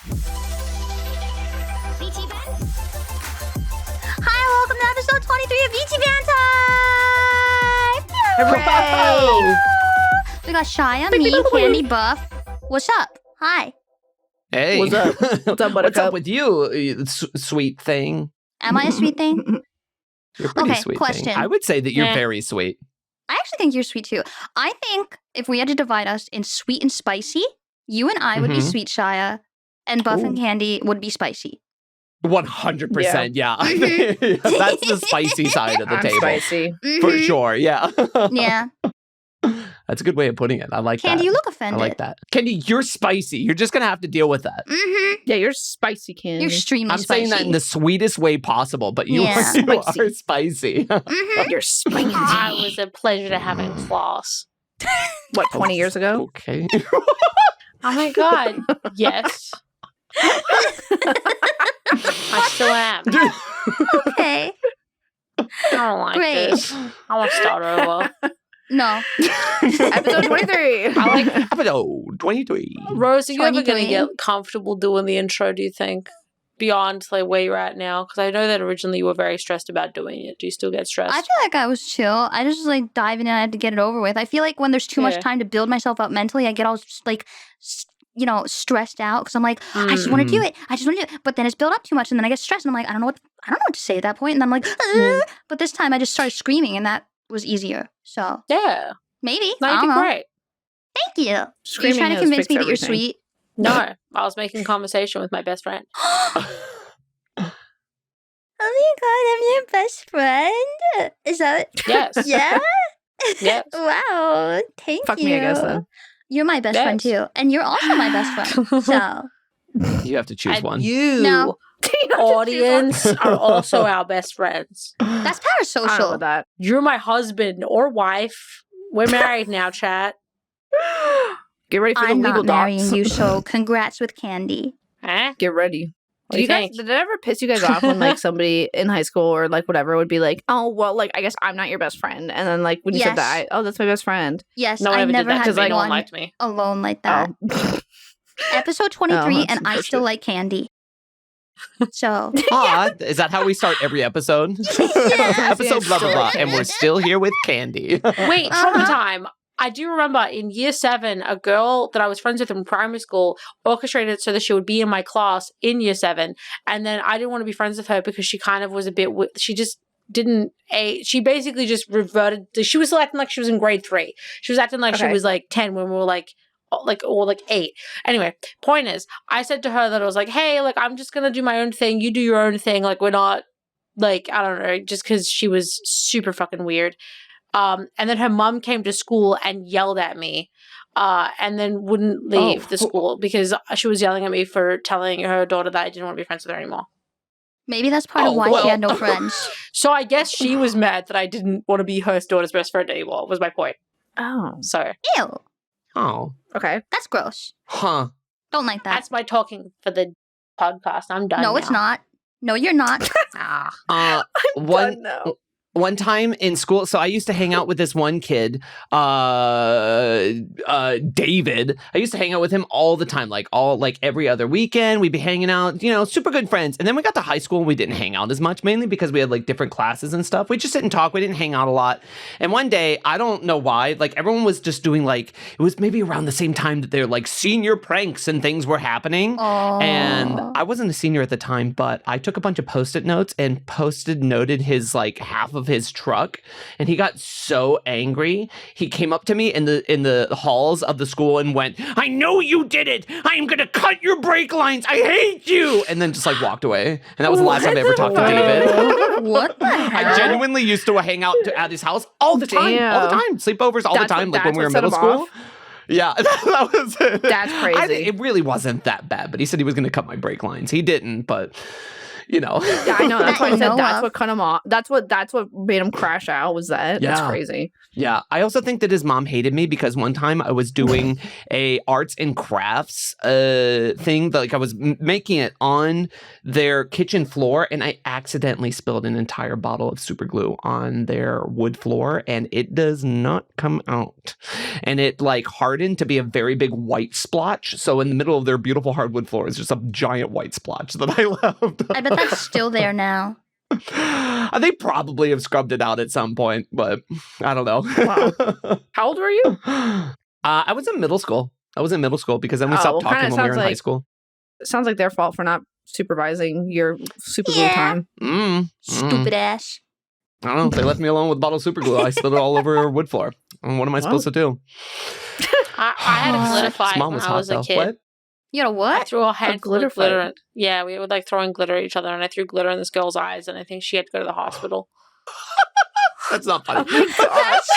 VchiBan. Hi, welcome to episode 23 of VchiBanter. Hooray! We got Shia, me, Candy, Buff. What's up? Hi. Hey. What's up? What's up, What's Buttercup? up with you, sweet thing? Am I a sweet thing? You're a pretty Okay, sweet question. thing. I would say that you're Yeah. very sweet. I actually think you're sweet too. I think if we had to divide us in sweet and spicy, you and I would be Mhm. sweet, Shia, and Buff and Candy would be spicy. 100%, yeah. Mhm. That's the spicy side of the I'm table. spicy. For Mhm. sure, yeah. Yeah. That's a good way of putting it. I like Candy, that. you look I offended. like that. Candy, you're spicy. You're just going to have to deal with that. Mm-hmm. Yeah, you're spicy, Candy. You're extremely I'm spicy. saying that in the sweetest way possible, but you, Yeah. you are spicy. Mhm. You're spicy. It was a pleasure to have in class. What, 20 years ago? Okay. Oh my god. Yes. I still am. Okay. I don't like Great. this. I want to start over. No. Episode 23. I like Episode 23. Rose, are you ever going 23. to get comfortable doing the intro, do you think? Beyond like where you're at now? Because I know that originally you were very stressed about doing it. Do you still get stressed? I feel like I was chill. I just like diving in. I had to get it over with. I feel like when there's too much Yeah. time to build myself up mentally, I get all like, stressed out because I'm like, I just want to do it. I just want to do it. But then it's built up too much, and then I get stressed, and I'm like, I don't know what to say at that point. And then I'm like, but this time I just started screaming, and that was easier. So Yeah. maybe No, I you don't did know. great. Thank you. You're Screaming trying to has convince fixed me that you're everything. sweet. No, I was making conversation with my best friend. Oh my god, I'm your best friend. Is that Yes. yeah? Yes. Wow. Thank Fuck you. me, I guess, then. You're my best friend Yes. too, and you're also my best friend. So You have to choose And one. you, No. audience, are also our best friends. that's I don't know parasocial. about that. You're my husband or wife. We're married now, chat. Get ready for I'm the legal not marrying docs. you, so congrats with Candy. Huh? Get ready. What Did do you you guys? think? Did it ever piss you guys off when like somebody in high school or like whatever would be like, oh well, like I guess I'm not your best friend, and then like when you said that, oh that's my best friend. Yes, No one I ever never did that had because like no one one liked me. alone like that. Oh, Episode 23, that's and I unfortunate. still like Candy. So Aw, is that how we start every episode? Episode blah, blah, blah. And we're still here with Candy. Wait, Uh-huh. trauma time. I do remember in year 7, a girl that I was friends with in primary school orchestrated it so that she would be in my class in year 7. And then I didn't want to be friends with her because she kind of was a bit, she just didn't, she basically just reverted, she was acting like she was in grade 3. She was acting like she Okay. was like 10 when we were like 8. Anyway, point is, I said to her that I was like, hey, like, I'm just going to do my own thing. You do your own thing. Like, we're not, like, I don't know, just because she was super fucking weird. And then her mom came to school and yelled at me, and then wouldn't leave the school because she was yelling at me for telling her daughter that I didn't want to be friends with her anymore. maybe that's part of Oh, why well. she had no friends. So I guess she was mad that I didn't want to be her daughter's best friend anymore, was my point. oh, So Ew, Oh. okay. that's gross. Huh. Don't like that. that's my talking for the podcast. I'm done. No, it's not. No, you're not. Ah. One No. one time in school, so I used to hang out with this one kid, David. I used to hang out with him all the time, like every other weekend. We'd be hanging out, super good friends. And then we got to high school and we didn't hang out as much, mainly because we had like different classes and stuff. We just didn't talk. We didn't hang out a lot. And one day, I don't know why, like everyone was just doing like, it was maybe around the same time that their like senior pranks and things were happening. Oh. And I wasn't a senior at the time, but I took a bunch of Post-it notes and noted his like half of his truck, and he got so angry. He came up to me in the halls of the school and went, "I know you did it. I am gonna cut your brake lines. I hate you," and then just like walked away. And that was the last time I ever talked to David. What the hell? I genuinely used to hang out at his house all the time, sleepovers all the time, like when we were in middle school. Yeah, that was it. That's crazy. It really wasn't that bad, but he said he was going to cut my brake lines. He didn't, but you know. Yeah, I know. That's why I said know that's of. what cut him off. That's what made him crash out. Was that? That's Yeah. crazy. Yeah, I also think that his mom hated me because one time I was doing a arts and crafts thing, like I was making it on their kitchen floor, and I accidentally spilled an entire bottle of super glue on their wood floor, and it does not come out. And it like hardened to be a very big white splotch. So in the middle of their beautiful hardwood floor is just a giant white splotch that I left. I bet that's still there now. They probably have scrubbed it out at some point, but I don't know. Wow. How old were you? I was in middle school. Because then we stopped well, talking kinda when we were in sounds high like- school. It sounds like their fault for not supervising your super glue Yeah. time. Stupid ass. I don't know. They left me alone with a bottle of super glue. I spilled it all over wood floor. And what am I supposed to do? I had a glitter His fight mom when was I hot, was a though. kid. What? You know I what? threw a handful glitter of glitter. fight? Yeah, we would like throwing glitter at each other, and I threw glitter in this girl's eyes, and I think she had to go to the hospital. That's not funny. That's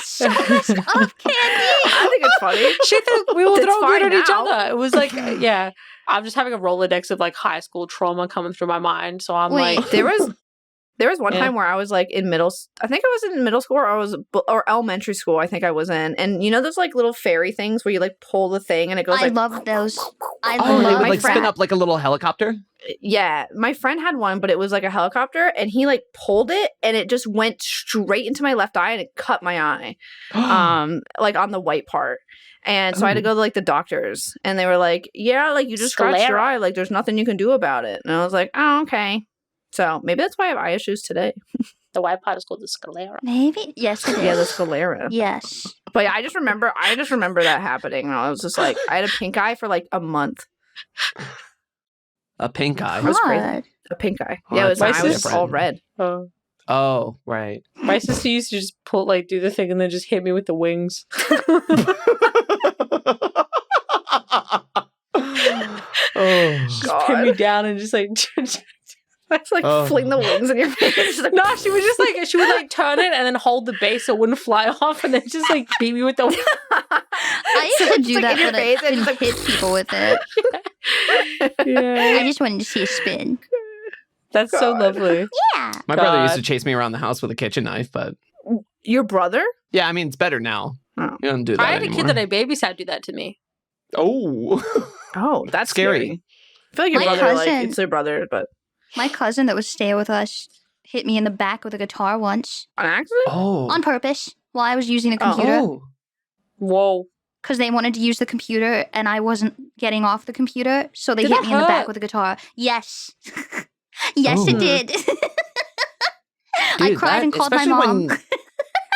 so messed up, Candy. I think it's funny. We will That's throw fine glitter at each now. other. It was like, yeah. I'm just having a Rolodex of like high school trauma coming through my mind. So I'm Wait. like, There was one Yeah. time where I was like in I think I was in middle school or elementary school. I think I was in, and you know those like little fairy things where you like pull the thing and it goes. I like, love those. I Oh, they love would like friend- spin up like a little helicopter? Yeah, my friend had one, but it was like a helicopter, and he like pulled it, and it just went straight into my left eye, and it cut my eye, like on the white part. And so I had to go to like the doctors, and they were like, "Yeah, like you just scratched your Sclera. eye, like there's nothing you can do about it." And I was like, "Oh, okay." So maybe that's why I have eye issues today. the white part is called the sclera. Maybe. Yes, it is. Yeah, the sclera. Yes. But yeah, I just remember that happening. And I was just like, I had a pink eye for like a month. A pink eye. was crazy. God. A pink eye. Oh, Yeah, it was, that's I was different. all red. Oh, right. My sister used to just do the thing and then just hit me with the wings. Oh, Just pin me down and just like. It's like Oh. fling the wings in your face. Just like, No, she would like turn it and then hold the base so it wouldn't fly off and then just like beat me with the I used to do like, that, in your but I face and couldn't just, hit people with it. Yeah. I just wanted to see a spin. That's so God. lovely. Yeah. my brother used God. to chase me around the house with a kitchen knife, but your brother? yeah, I mean, it's better now. Oh. You don't do that I had a anymore. kid that I babysat do that to me. Oh, Oh, that's scary. I feel like your My brother, like, cousin- it's your brother, but My cousin that was staying with us hit me in the back with a guitar once on accident? Oh. on purpose while I was using the Oh. computer Oh. Whoa. because they wanted to use the computer and I wasn't getting off the computer, so they Did hit that me in the back hurt? with a guitar. Yes. Yes, Oh. it did. I Dude, cried that- and called my especially mom. when-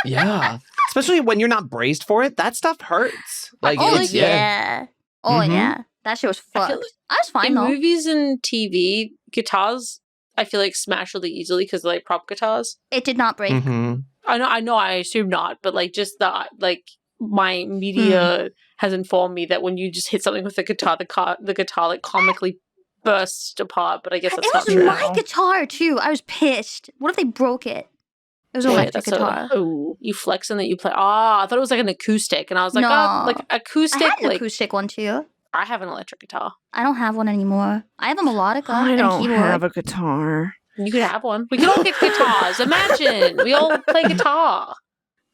yeah. Especially when you're not braced for it, that stuff hurts. Like, Oh, it's, yeah. Oh, Mhm. yeah. That shit was I fucked. feel I was fine In though. movies and TV, guitars, I feel like smash really easily because they're like prop guitars. It did not break. Mhm. I know, I assume not, but like just the like my media has informed me that when you just hit something with the guitar, the guitar like comically bursts apart. But I guess that's It not was true. my guitar too. I was pissed. What if they broke it? It was an Yeah, electric that's a- guitar. Oh. You flexing that you play. I thought it was like an acoustic, and I was like, No. oh, like I acoustic. had an Like acoustic one too. I have an electric guitar. I don't have one anymore. I have a melodica I and a don't keyboard. have a guitar. You could have one. We could all get guitars. Imagine we all play guitar.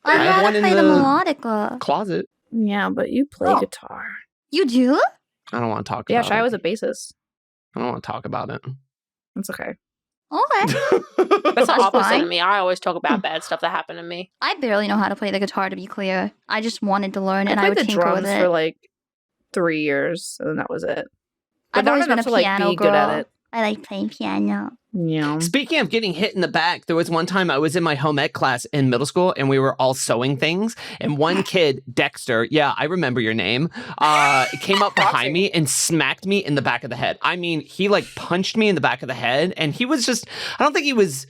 I'd I have one rather in play the the- melodica. Closet. Yeah, but you play Oh. guitar. You do? I don't want to talk Yeah, about Shia it. was a bassist. I don't want to talk about it. It's okay. Okay. That's the That's opposite fine. of me. I always talk about bad stuff that happened to me. I barely know how to play the guitar, to be clear. I just wanted to learn, and I played would the tinker with drums it. for like 3 years, and then that was it. But I've not always been a enough to, like, piano be girl. good at it. I like playing piano. Yeah. Speaking of getting hit in the back, there was one time I was in my home ec class in middle school and we were all sewing things. And one kid, Dexter, yeah, I remember your name, came up behind me and smacked me in the back of the head. I mean, he like punched me in the back of the head and he was just, I don't think he was,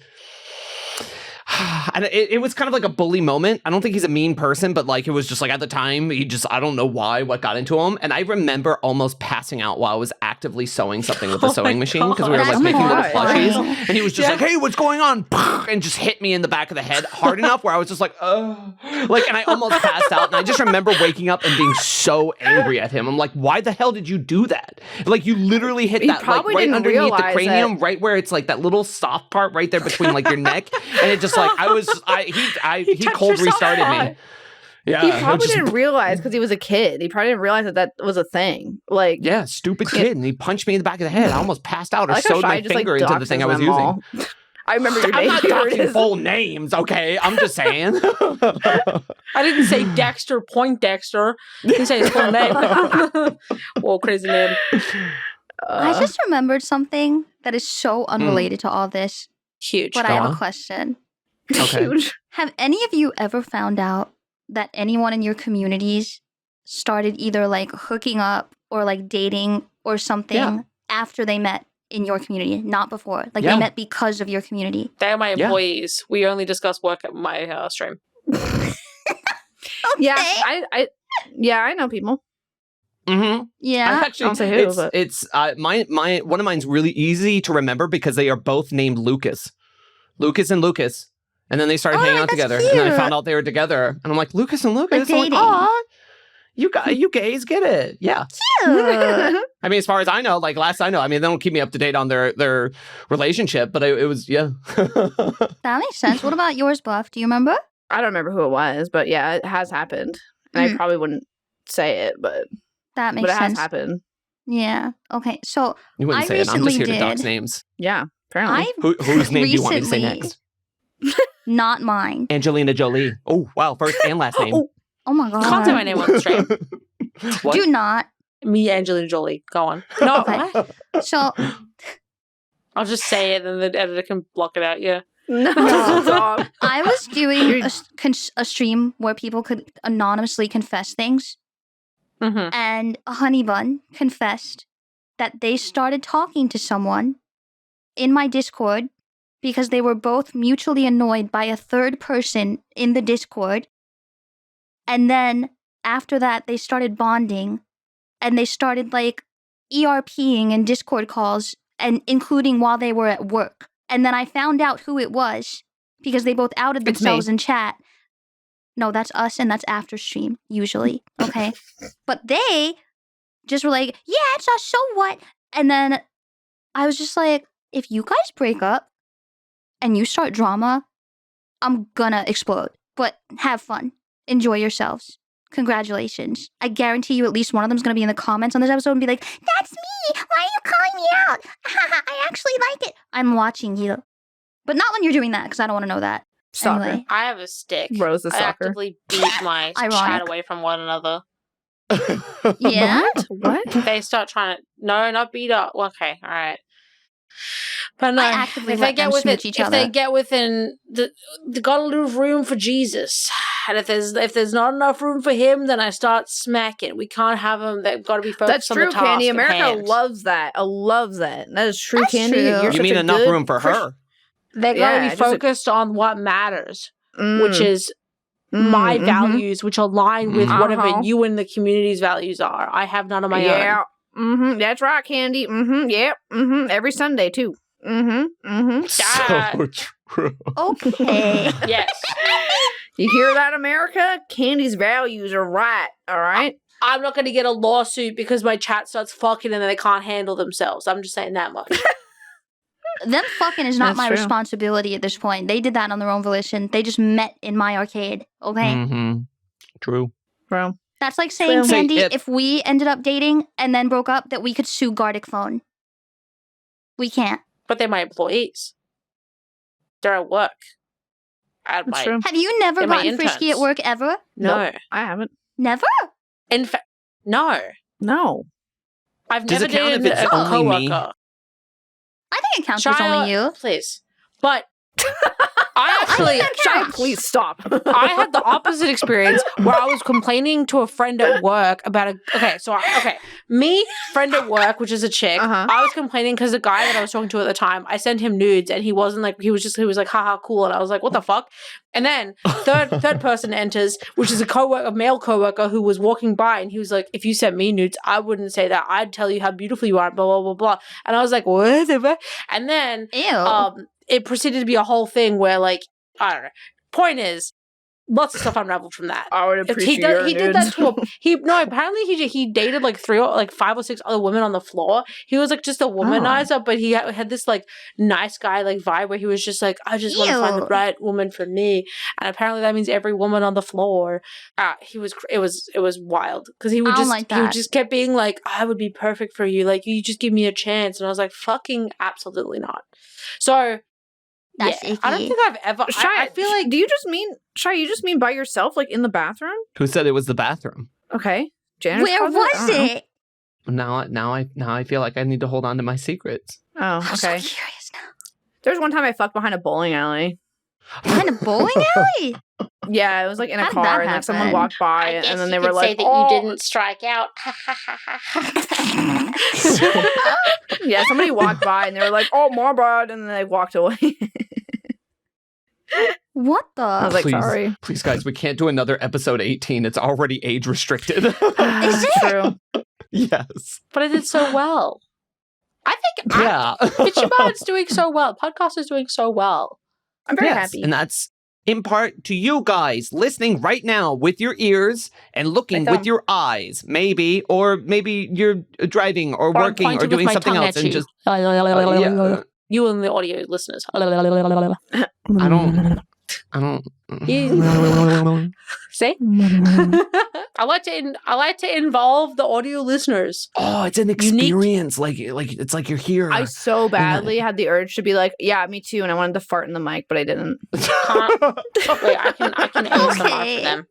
And it was kind of like a bully moment. I don't think he's a mean person, but like it was just like at the time, I don't know what got into him. And I remember almost passing out while I was actively sewing something with the sewing machine because we were like making little plushies. And he was just like, hey, what's going on? And just hit me in the back of the head hard enough where I was just like, and I almost passed out. And I just remember waking up and being so angry at him. I'm like, why the hell did you do that? Like you literally hit that like right underneath the cranium, right where it's like that little soft part right there between like your neck. And it just like, he cold restarted me. Yeah, he probably didn't realize because he was a kid. He probably didn't realize that was a thing. Like, yeah, stupid kid, and he punched me in the back of the head. I almost passed out or sewed my finger into the thing I was using. I remember your name. I'm not talking full names, okay? I'm just saying. I didn't say Dexter Poindexter. I didn't say his full name. Whoa, crazy name. I just remembered something that is so unrelated to all this. Huge. But I have a question. Okay. Huge. Have any of you ever found out that anyone in your communities started either like hooking up or like dating or something after they met in your community, not before? Like they met because of your community. They're my employees. We only discuss work at my stream. Yeah, I know people. Mm-hmm. Yeah. Actually, I'll say who, it's my one of mine's really easy to remember because they are both named Lucas and Lucas. And then they started hanging out together. Cute. And then I found out they were together. And I'm like, Lucas and Lucas? I'm like, aw, you gays get it. Yeah. Cute. I mean, as far as I know, like last I know, I mean, they don't keep me up to date on their relationship, but it was, yeah. That makes sense. What about yours, Buff? Do you remember? I don't remember who it was, but yeah, it has happened. And I probably wouldn't say it, but that makes sense. But it has happened. Yeah. Okay. So you wouldn't say it. I'm just here to dox names. Yeah, apparently. Whose name do you want me to say next? Not mine. Angelina Jolie. Oh, wow. First and last name. Oh my God. Can't say my name on the stream. Do not. Me, Angelina Jolie. Go on. No. Okay. So I'll just say it and the editor can block it out. Yeah. No. I was doing a stream where people could anonymously confess things. Mm-hmm. And a honey bun confessed that they started talking to someone in my Discord because they were both mutually annoyed by a third person in the Discord. And then after that, they started bonding and they started like ERPing and Discord calls, and including while they were at work. And then I found out who it was because they both outed themselves in chat. No, that's us and that's after stream, usually. Okay. But they just were like, yeah, it's us, so what? And then I was just like, if you guys break up and you start drama, I'm gonna explode. But have fun. Enjoy yourselves. Congratulations. I guarantee you at least one of them's gonna be in the comments on this episode and be like, that's me! Why are you calling me out? I actually like it. I'm watching you. But not when you're doing that, because I don't want to know that. Stalker. Anyway. I have a stick. Rose the I stalker. actively beat my chat away from one another. Yeah? What? They start trying to... No, not beat up. Okay, all right. But no, I actively if let they get them within, smooch each if other. they get within, they got to leave room for Jesus. And if there's not enough room for him, then I start smacking. We can't have them. They've got to be focused That's on true, the task Candy. at America hand. loves that. I love that. That is true, That's Candy. true. You're You such mean a enough good room for her? They got to Yeah, be just a- focused on what matters, which is my values, which align with whatever you and the community's values are. I have none of my Yeah. own. That's right, Candy. Yep. Every Sunday too. So true. Okay. Yes. You hear that, America? Candy's values are right. All right. I'm not going to get a lawsuit because my chat starts fucking and then they can't handle themselves. I'm just saying that much. Them fucking is not That's my true. responsibility at this point. They did that on their own volition. They just met in my arcade. Okay? Mm-hmm. True. Bro. That's like saying, Well, Candy, it- if we ended up dating and then broke up, that we could sue Gardic Phone. We can't. But they're my employees. They're at work. At That's my, true. Have you never They're my gotten frisky interns. at work ever? No. Nope, I haven't. Never? In fact, no. No. I've Does never it count if dated it's a only me? coworker. I think it counts if it's only you. Please. But I actually, Shia, please stop. I had the opposite experience where I was complaining to a friend at work about me, friend at work, which is a chick. I was complaining because the guy that I was talking to at the time, I sent him nudes and he wasn't like, he was like, haha, cool. And I was like, what the fuck? And then third person enters, which is a male coworker who was walking by, and he was like, if you sent me nudes, I wouldn't say that. I'd tell you how beautiful you are, blah, blah, blah, blah. And I was like, what? And then it proceeded to be a whole thing where, like, I don't know. Point is, lots of stuff unraveled from that. I would appreciate your he did that to apparently he dated like 5 or 6 other women on the floor. He was like just a womanizer, but he had this like nice guy like vibe where he was just like, I just want to find the right woman for me. And apparently that means every woman on the floor. It was wild because he would just kept being like, I would be perfect for you. Like, you just give me a chance. And I was like, fucking absolutely not. So that's icky. I don't think I've ever. Shia, I feel like. Do you just mean by yourself, like in the bathroom? Who said it was the bathroom? Okay. Janitor's Where closet? was it? Now I feel like I need to hold on to my secrets. Oh, I'm okay. so curious now. There's one time I fucked behind a bowling alley. Behind a bowling alley? Yeah, it was like in a How did car, that and like someone happen? walked by, and then they were like, say that "Oh, you didn't strike out." yeah." Somebody walked by, and they were like, "Oh, my bad," and then they walked away. What the? I was like, "Sorry." Please, guys, we can't do another episode 18. It's already age restricted. Is it? True. Yes. But I did so well. I think Yeah. VchiBan's doing so well. Podcast is doing so well. I'm very Yes, happy. and that's in part to you guys listening right now with your ears and looking with your eyes, maybe, or maybe you're driving or working or doing something else and just yeah. You and the audio listeners. I don't. See? I like to involve the audio listeners. Oh, it's an experience. Like it's like you're here. I so badly had the urge to be like, yeah, me too, and I wanted to fart in the mic, but I didn't. Wait, I can ASMR for them.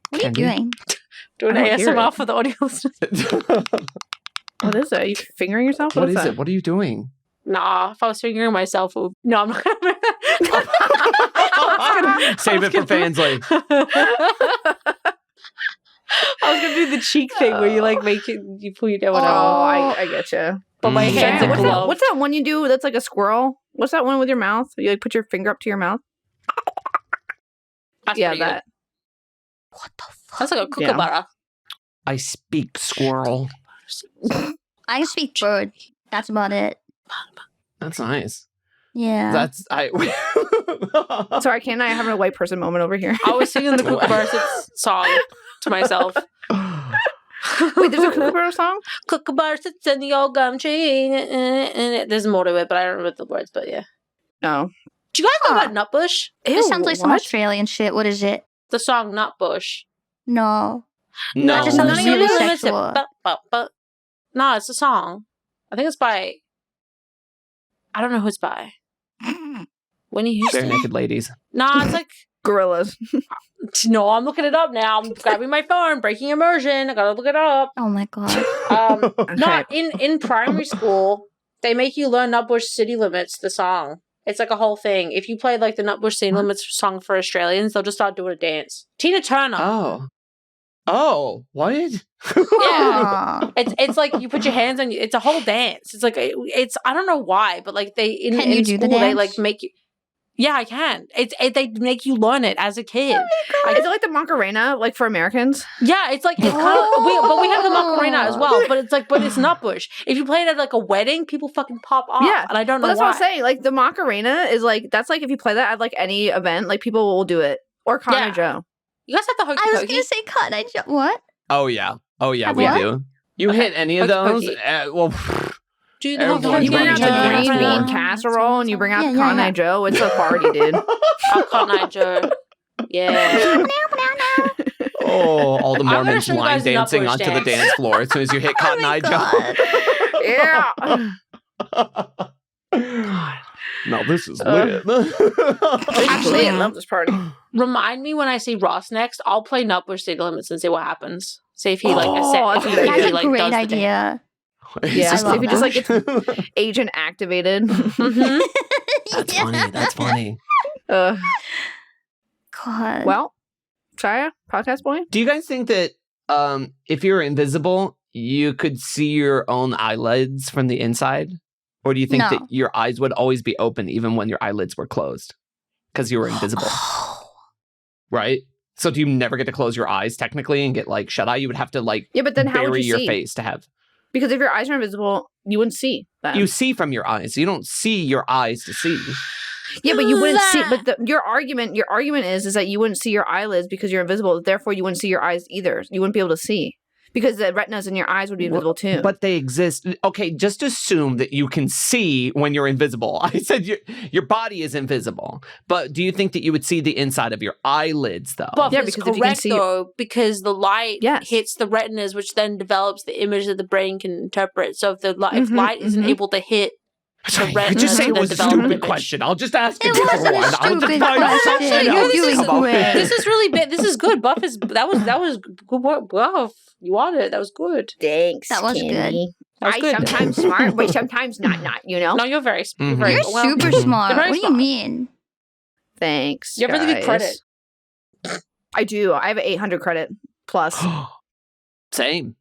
What are you doing? Do an I don't hear ASMR it. for the audio listeners. What is it? Are you fingering yourself? What is that? it? What are you doing? Nah, if I was fingering myself, no, I'm not gonna. Save it for Fansly. I was gonna do the cheek thing where you like make it, you pull your whatever. Oh, I get you. But my hands are gloved. What's that one you do that's like a squirrel? What's that one with your mouth? You like put your finger up to your mouth? That's Yeah, pretty that. What the fuck? That's like a kookaburra. I speak squirrel. I can speak bird. That's about it. That's nice. Yeah. That's I. Sorry, can't I have a white person moment over here? I was singing the kookaburra song to myself. Wait, there's a kookaburra song? Kookaburra sits in the old gum tree. There's more to it, but I don't remember the words. But yeah. No. Do you guys know about Nutbush? This sounds like some what? Australian shit. What is it? The song Nutbush. No. No. That just sounds really sexual. No, it's a song. I think it's by. I don't know who it's by. Winnie Bare Houston. naked ladies. Nah, it's like. Gorillas. No, I'm looking it up now. I'm grabbing my phone, breaking immersion. I gotta look it up. Oh my god. No, in primary school, they make you learn Nutbush City Limits, the song. It's like a whole thing. If you play like the Nutbush City Limits song for Australians, they'll just start doing a dance. Tina Turner. Oh, what? Aw. It's like you put your hands on you. It's a whole dance. It's like it's I don't know why, but like they in, Can you in do school the they dance? like make you. Yeah, I can. They make you learn it as a kid. Is it like the Macarena, like for Americans? Yeah, it's like it's kind of but we have the Macarena as well. But it's Nutbush. If you play it at like a wedding, people fucking pop off. Yeah, and I don't know Well, that's why. what I'm saying. Like the Macarena is like that's like if you play that at like any event, like people will do it. Or Connor Yeah. Joe. You guys have the hokey I was pokey. gonna say cut. What? Oh yeah, we What? do. You Okay. hit any of Hokey those? pokey. Well, Do you Everyone- have You bring out the Yeah. green Yeah. bean casserole and you bring out Yeah, the yeah, Cotton yeah. Eye Joe. It's a party, dude. Cotton Eye Joe. Yeah. all the I'm gonna Mormons show you line guys the dancing Nutbush onto the dance. dance floor as soon as you hit Cotton Eye God. Yeah. No, this is lit. Actually, I love this party. Remind me when I see Ross next. I'll play Nutbush City Limits and see what happens. See if he like Oh, that's a good That's idea. a great does the dance. idea. Yeah, I love if you just like that. it's agent activated. Mhm. That's Yeah. funny. That's funny. uh, God. well, Shia, podcast boy. Do you guys think that if you're invisible, you could see your own eyelids from the inside? Or do you think No. that your eyes would always be open even when your eyelids were closed? Because you were invisible, right? So do you never get to close your eyes technically and get like shut eye? You would have to like Yeah, but then how would bury you your see? face to have. Because if your eyes are invisible, you wouldn't see them. You see from your eyes. You don't see your eyes to see. Yeah, but you wouldn't see. But your argument is that you wouldn't see your eyelids because you're invisible. Therefore, you wouldn't see your eyes either. You wouldn't be able to see because the retinas in your eyes would be invisible too. But they exist. Okay, just assume that you can see when you're invisible. I said your body is invisible. But do you think that you would see the inside of your eyelids though? Buff Yeah, is because if you can correct see- though, because the light Yes. hits the retinas, which then develops the image that the brain can interpret. So if if Mhm, light isn't mhm. able to hit Sorry, the you could just say it retinas was a and develop an stupid image. question. I'll just ask a It different wasn't a one. I'll just stupid find question. something You're else doing about great. it. This is really big. This is good. Buff is that was good work. Buff, you want it? That was good. Thanks, That was Kenny. good. That was I good. sometimes smart, but sometimes not. You know. No, you're very. You're, Mhm. very You're well, super Mhm. smart. You're very What do you smart. mean? Thanks. You have really good guys. credit. I do. I have an 800 credit plus. Same.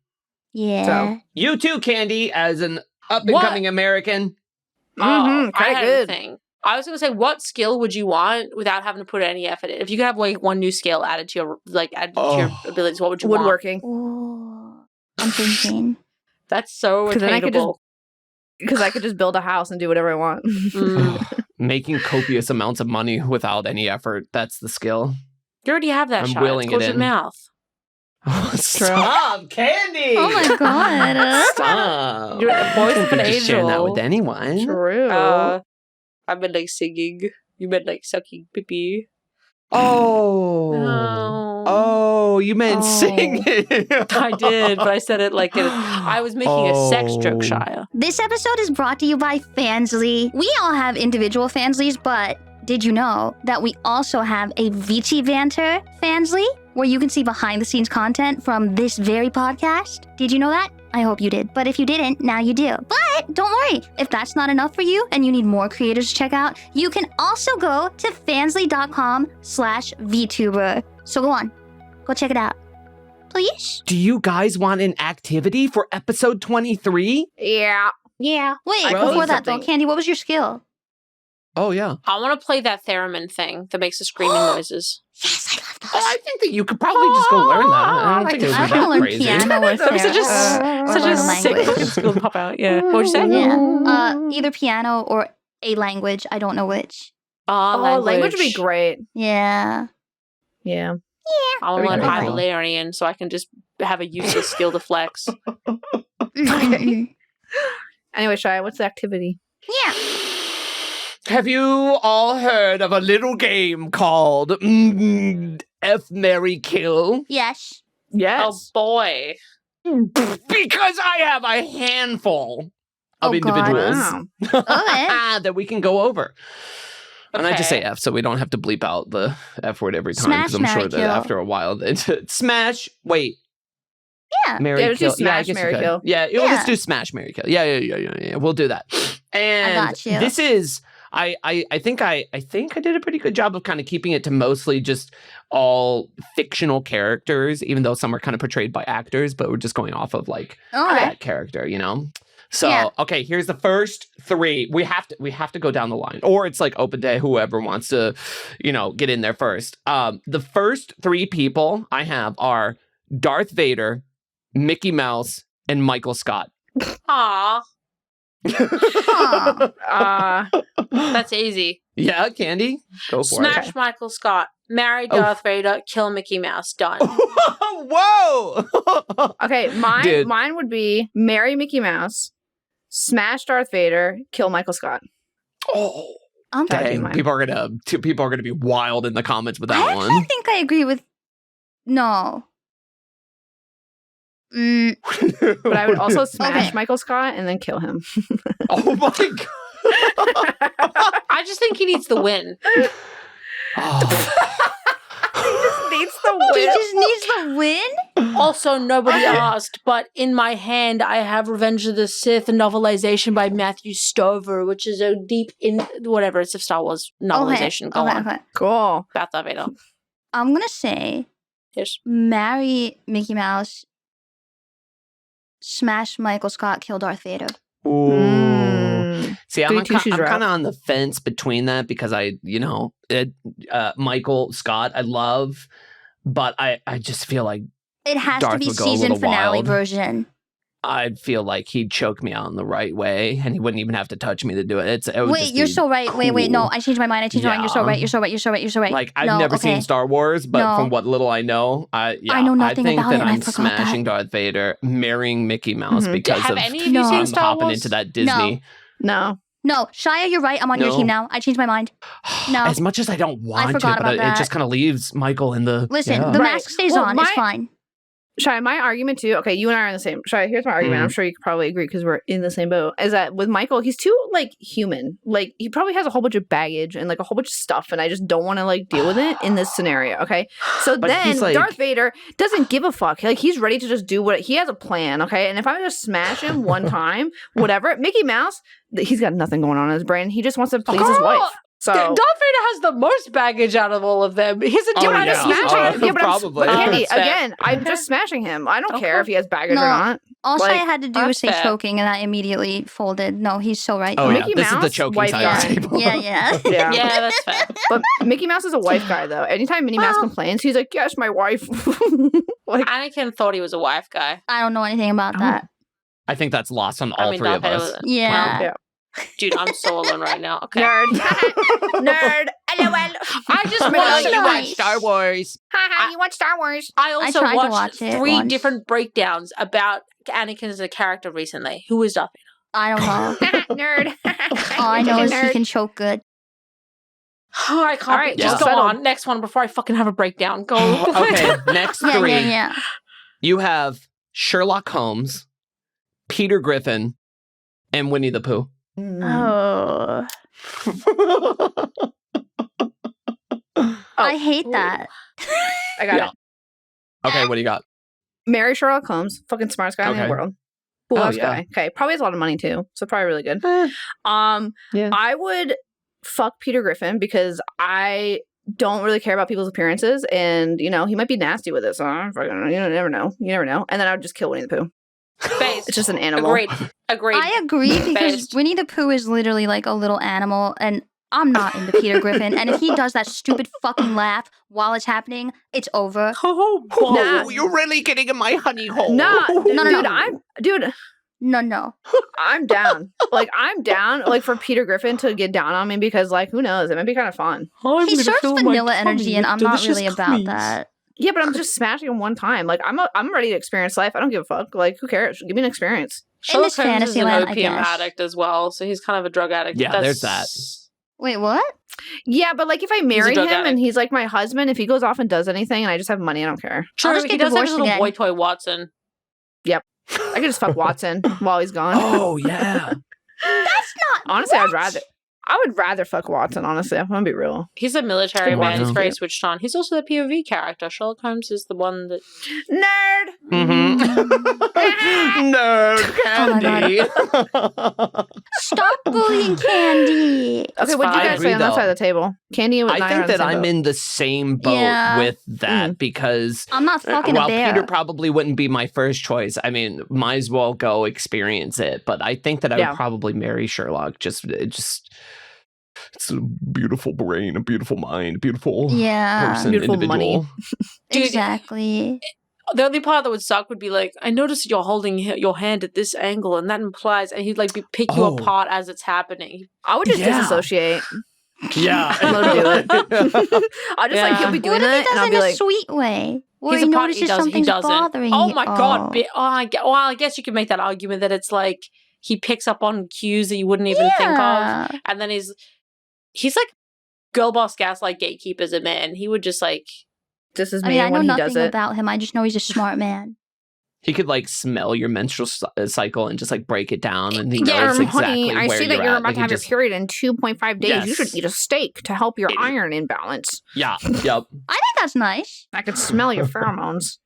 Yeah. You too, Candy, as an up-and-coming American. Mhm, I credit had a good. thing. I was gonna say, what skill would you want without having to put any effort in? If you could have like one new skill added to your to your abilities, what would you want? Woodworking. Ooh, I'm thinking. That's so 'Cause then I could just- attainable. Because I could just build a house and do whatever I want. Mm. Making copious amounts of money without any effort. That's the skill. You already have that I'm shot. willing Close it your in. mouth. Stop, Candy! Oh my god. Stop. You're the voice of an Just sharing that angel. with anyone. True. I've been like singing. You meant like sucking pee. Oh. No. Oh, you meant Oh. singing. I did, but I said it like I was making a sex joke, Shia. This episode is brought to you by Fansly. We all have individual Fanslies, but did you know that we also have a VchiBanter Fansly where you can see behind the scenes content from this very podcast? Did you know that? I hope you did. But if you didn't, now you do. But don't worry. If that's not enough for you and you need more creators to check out, you can also go to fansly.com/VTuber. So go on. Go check it out. Please? Do you guys want an activity for episode 23? Yeah. Yeah. Wait, I before need that though, something. Candy, what was your skill? Oh, yeah. I want to play that theremin thing that makes the screaming noises. Yes, I love those. Oh, I think that you could probably just go learn that. I don't think it would I be want to that learn crazy. piano or That was such a or such learn a a sick language. fucking skill to pop out. Yeah. What would you say? Yeah. Either piano or a language. I don't know which. Oh, language would be great. Yeah. Yeah. I want to learn That'd be cool. Hybelarian so I can just have a useless skill to flex. Mhm. Anyway, Shia, what's the activity? Yeah. Have you all heard of a little game called F, Marry, Kill? Yes. Oh Yes. boy. Because I have a handful of Oh, God. individuals Wow. Okay. that we can go over. And I just say Okay. F, so we don't have to bleep out the F word every time. Smash, Because I'm marry, sure that kill. after a while, smash. Wait, Yeah. marry, Yeah, let's do kill. smash, I guess you marry, could. kill. Yeah, Yeah. let's do smash, marry, kill. Yeah. We'll do that. And got you. this is. I think I did a pretty good job of kind of keeping it to mostly just all fictional characters, even though some are kind of portrayed by actors, but we're just going off of like All right. that character, you know? So, Yeah. okay, here's the first three. We have to go down the line, or it's like open day, whoever wants to, get in there first. The first three people I have are Darth Vader, Mickey Mouse, and Michael Scott. Aw, Aw. that's easy. Yeah, Candy, go for Smash Michael Scott. Marry Oh. Darth Vader. Kill Mickey Mouse. Done. it. Whoa! Okay, Dude. mine would be marry Mickey Mouse, smash Darth Vader, kill Michael Scott. Oh, I'm That'd be dang! mine. People are gonna be wild in the comments with that I one. actually think I agree with. No. But I would also smash Okay. Michael Scott and then kill him. Oh my god! I just think he needs the win. Oh. just needs the He win. just needs the win? Also, nobody asked, but in my hand, I have Revenge of the Sith, a novelization by Matthew Stover, which is a deep in whatever. It's a Star Wars novelization. Go on. Okay. Cool. Darth Vader. I'm going to say Yes. marry Mickey Mouse, smash Michael Scott, kill Darth Vader. Ooh. See, I'm Goody two-shoes route. kind of on the fence between that because Michael Scott, I love, but I just feel like It has Darth to be would go a season little finale wild. version. I'd feel like he'd choke me out in the right way, and he wouldn't even have to touch me to do it. It would Wait, just you're be so right. Wait, no, cool. I changed my mind. You're so right. You're so right. Like, I've No, never okay. seen Star Wars, but No. from what little I know, I know nothing think about that it, and I I'm forgot smashing Darth Vader, marrying Mickey Mouse Mhm. because Have of any of you No. seen I'm Star hopping Wars? into that Disney. No. No, Shia, you're right. I'm on your No. team now. I changed my mind. No. As much as I don't want to, forgot but about it that. just kind of leaves Michael in the. Listen, yeah. the Right. mask stays Well, on. It's fine. Shia, my argument too. Okay, you and I are in the same. Shia, here's my argument. I'm sure you could probably agree because we're in the same boat. Is that with Michael, he's too like human. Like he probably has a whole bunch of baggage and like a whole bunch of stuff, and I just don't want to like deal with it in this scenario. Okay, so But then he's, like- Darth Vader doesn't give a fuck. Like he's ready to just do what he has a plan. Okay, and if I just smash him one time, whatever. Mickey Mouse, he's got nothing going on in his brain. He just wants to please his wife. So Darth Vader has the most baggage out of all of them. He's a Oh, dude. yeah. smashing him. Yeah, but Probably. but Candy, That's fair. again, I'm just smashing him. I don't Okay. care if he has baggage No. or not. All like, Shia had to do was that's say fair. choking, and I immediately folded. No, he's so right. Oh though. yeah, Mickey this is the Mouse, choking white side guy. of the table. Yeah. Yeah. Yeah, that's fair. But Mickey Mouse is a wife guy, though. Anytime Minnie Mouse complains, he's like, "Yes, my wife." Like, Anakin thought he was a wife guy. I don't know anything about Oh. that. I think that's lost on all three Darth of Vader us. was- Yeah. yeah. Dude, I'm so alone right now. Okay. Nerd, nerd. LOL. I just Well, watched you watch Star Wars. Haha, you watch Star Wars? I also tried to watched watch it 3 once. different breakdowns about Anakin as a character recently. Who is Darth Vader? I don't know. Nerd. All I know is he Nerd. can choke good. Oh, I can't. All right, just yeah. go settled. on. Next one before I fucking have a breakdown. Go. Okay, next Yeah, three. yeah. You have Sherlock Holmes, Peter Griffin, and Winnie the Pooh. Oh. I hate that. I got Yeah. it. Okay, what do you got? Marry Sherlock Holmes, fucking smartest guy in Okay. the world. Coolest yeah. guy. Okay, probably has a lot of money too, so probably really good. Yeah. I would fuck Peter Griffin because I don't really care about people's appearances, and you know he might be nasty with it. So I fucking, you never know. You never know. And then I would just kill Winnie the Pooh. Based. It's just an animal. Agreed. I agree because Based. Winnie the Pooh is literally like a little animal, and I'm not into Peter Griffin. And if he does that stupid fucking laugh while it's happening, it's over. Oh, Nah. Oh, you're really getting in my honey hole. Nah, No. dude, No. I'm down. Like I'm down. Like for Peter Griffin to get down on me because like who knows? It might be kind of fun. He serves vanilla energy, and I'm not really about that. Yeah, but I'm just smashing him one time. Like I'm ready to experience life. I don't give a fuck. Like who cares? Give me an experience. In this Sherlock Holmes is fantasy an land, I opium guess. addict as well, so he's kind of a drug addict. Yeah, there's that. Wait, what? Yeah, but like if I marry him drug addict. and he's like my husband, if he goes off and does anything and I just have money, I don't care. True, just he get does have his divorced little again. boy toy Watson. I could just fuck Watson while he's gone. Oh yeah. That's not. Honestly, what? I would rather fuck Watson, honestly. I'm gonna be real. He's a military Good man. one. He's very switched on. He's also the POV character. Sherlock Holmes is the one that. Nerd! Mm-hmm. Nerd candy. Stop bullying Candy. Okay, what do you I guys say on agree, that though. side of the table? Candy and I I are think on the that same I'm boat. in the same boat Yeah. with that because I'm not fucking while a bear. Peter probably wouldn't be my first choice, I mean, might as well go experience it. But I think that I Yeah. would probably marry Sherlock. Just it's a beautiful brain, a beautiful mind, beautiful Yeah. person, Beautiful individual. money. Dude, Exactly. The only part that would suck would be like, I noticed you're holding your hand at this angle, and that implies, and he'd like pick you Oh. apart as it's happening. I would just Yeah. disassociate. Yeah, I'd love to do it. I'll just like he'll be doing What if he it, does and I'll it be in a like, sweet way? Where He's he a part- notices he does- he something's doesn't. bothering Oh you. my god! Well, I guess you could make that argument that it's like he picks up on cues that you wouldn't even think of, Yeah. and then he's like girl boss gaslight gatekeeper's a man. He would just like this is I me mean, I know when he does nothing it. about him. I just know he's a smart man. He could like smell your menstrual cycle and just like break it down, and he Yeah, knows exactly honey, I where see that you're you're at. about Like, to he have your just- period in 2.5 days. You should Yes. eat a steak to help your iron imbalance. Yeah, yep. I think that's nice. I could smell your pheromones.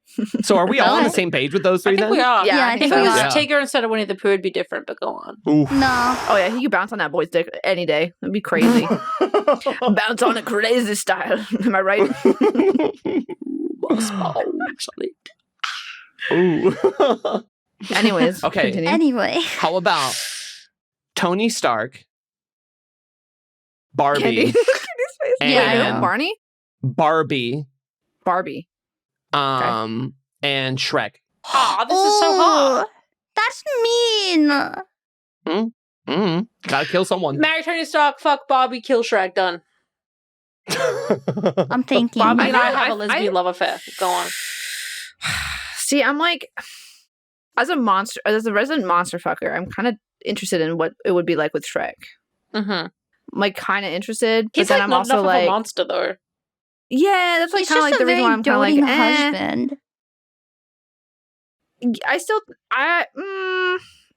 So are we all on the Okay. same page with those three I think then? we are. Yeah, I I think If we so. use Yeah. Tigger instead of Winnie the Pooh, it'd be different, but go on. Oof. No. Oh yeah, he could bounce on that boy's dick any day. That'd be crazy. Bounce on it crazy style. Am I right? Ooh. Anyways, Okay. continue. Anyway. How about Tony Stark, Barbie, Candy's face. And- Yeah, I Wait, know. Barney? Barbie, Barbie. and Shrek? Ah, this is so hard. That's mean. Gotta kill someone. Marry Tony Stark, fuck Barbie, kill Shrek, done. I'm thinking. Barbie and I know, have a I- lesbian love affair. Go on. See, I'm like, as a resident monster fucker, I'm kind of interested in what it would be like with Shrek. Mm-hmm. I'm like kind of interested, He's but then like I'm not also enough of like, a monster though. yeah, that's like He's kind of just like the a reason very why I'm kind of doting like, husband.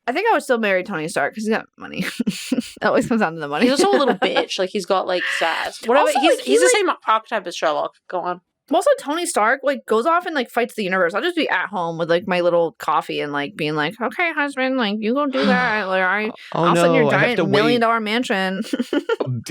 I think I would still marry Tony Stark because he's got money. It always comes down to the money. He's also a little bitch. Like he's got like sass. Whatever. Also, he's like, he's the like- same archetype as Sherlock. Go on. Also, Tony Stark like goes off and like fights the universe. I'll just be at home with like my little coffee and like being like, okay, husband, like you go do that. Like I'll sit in your I have giant to $1 wait million mansion.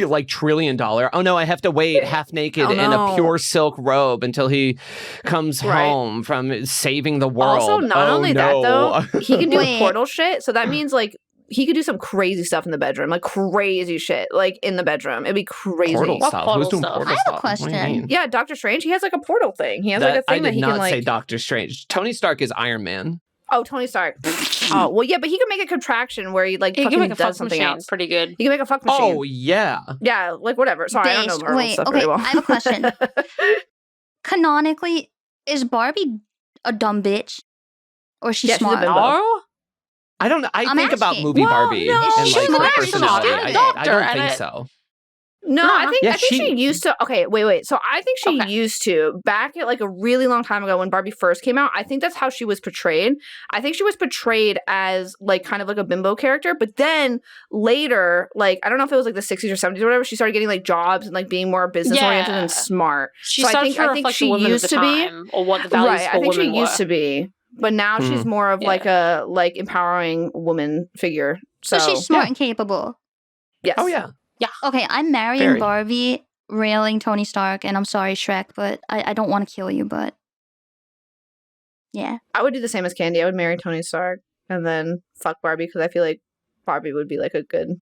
like $1 trillion. Oh no, I have to wait half naked Oh, in a no. pure silk robe until he comes Right. home from saving the world. Also, not Oh, only no. that though, he can do Wait. portal shit. So that means like he could do some crazy stuff in the bedroom, like crazy shit, like in the bedroom. It'd be crazy. Portal What stuff. portal Who's doing stuff? portal I have a stuff? What do you question. mean? Yeah, Doctor Strange. He has like a portal thing. He has like a I thing that did he not can like. say Doctor Strange. Tony Stark is Iron Man. Oh, Tony Stark. Oh, well, yeah, but he can make a contraction where he like He fucking can make a does fuck something machine. else. Pretty good. He can make a fuck machine. Oh yeah. Yeah, like whatever. Sorry, I don't know Based- Marvel wait, stuff okay, very well. I have a question. Canonically, is Barbie a dumb bitch? Or is she Yeah, she's a smart? bimbo. Oh, I don't know. I I'm think about asking. movie Well, Barbie no, and she's like her smart. She's a personality. smart I doctor, don't and think it- so. No, I think Yeah, she she- used to. Okay, wait. So I think she Okay. used to back at like a really long time ago when Barbie first came out. I think that's how she was portrayed. I think she was portrayed as like kind of like a bimbo character, but then later, like I don't know if it was like the 60s or 70s or whatever, she started getting like jobs and like being more business oriented Yeah. and smart. she So I started think- to I think reflect she the women used of the to be- time, or what the values Right, for I think she women used were. to be, but now she's more of Yeah. like a like empowering woman figure. So, So she's smart and capable. yes. Oh yeah. Okay, I'm marrying Very. Barbie, railing Tony Stark, and I'm sorry, Shrek, but I don't want to kill you, but yeah. I would do the same as Candy. I would marry Tony Stark and then fuck Barbie because I feel like Barbie would be like a good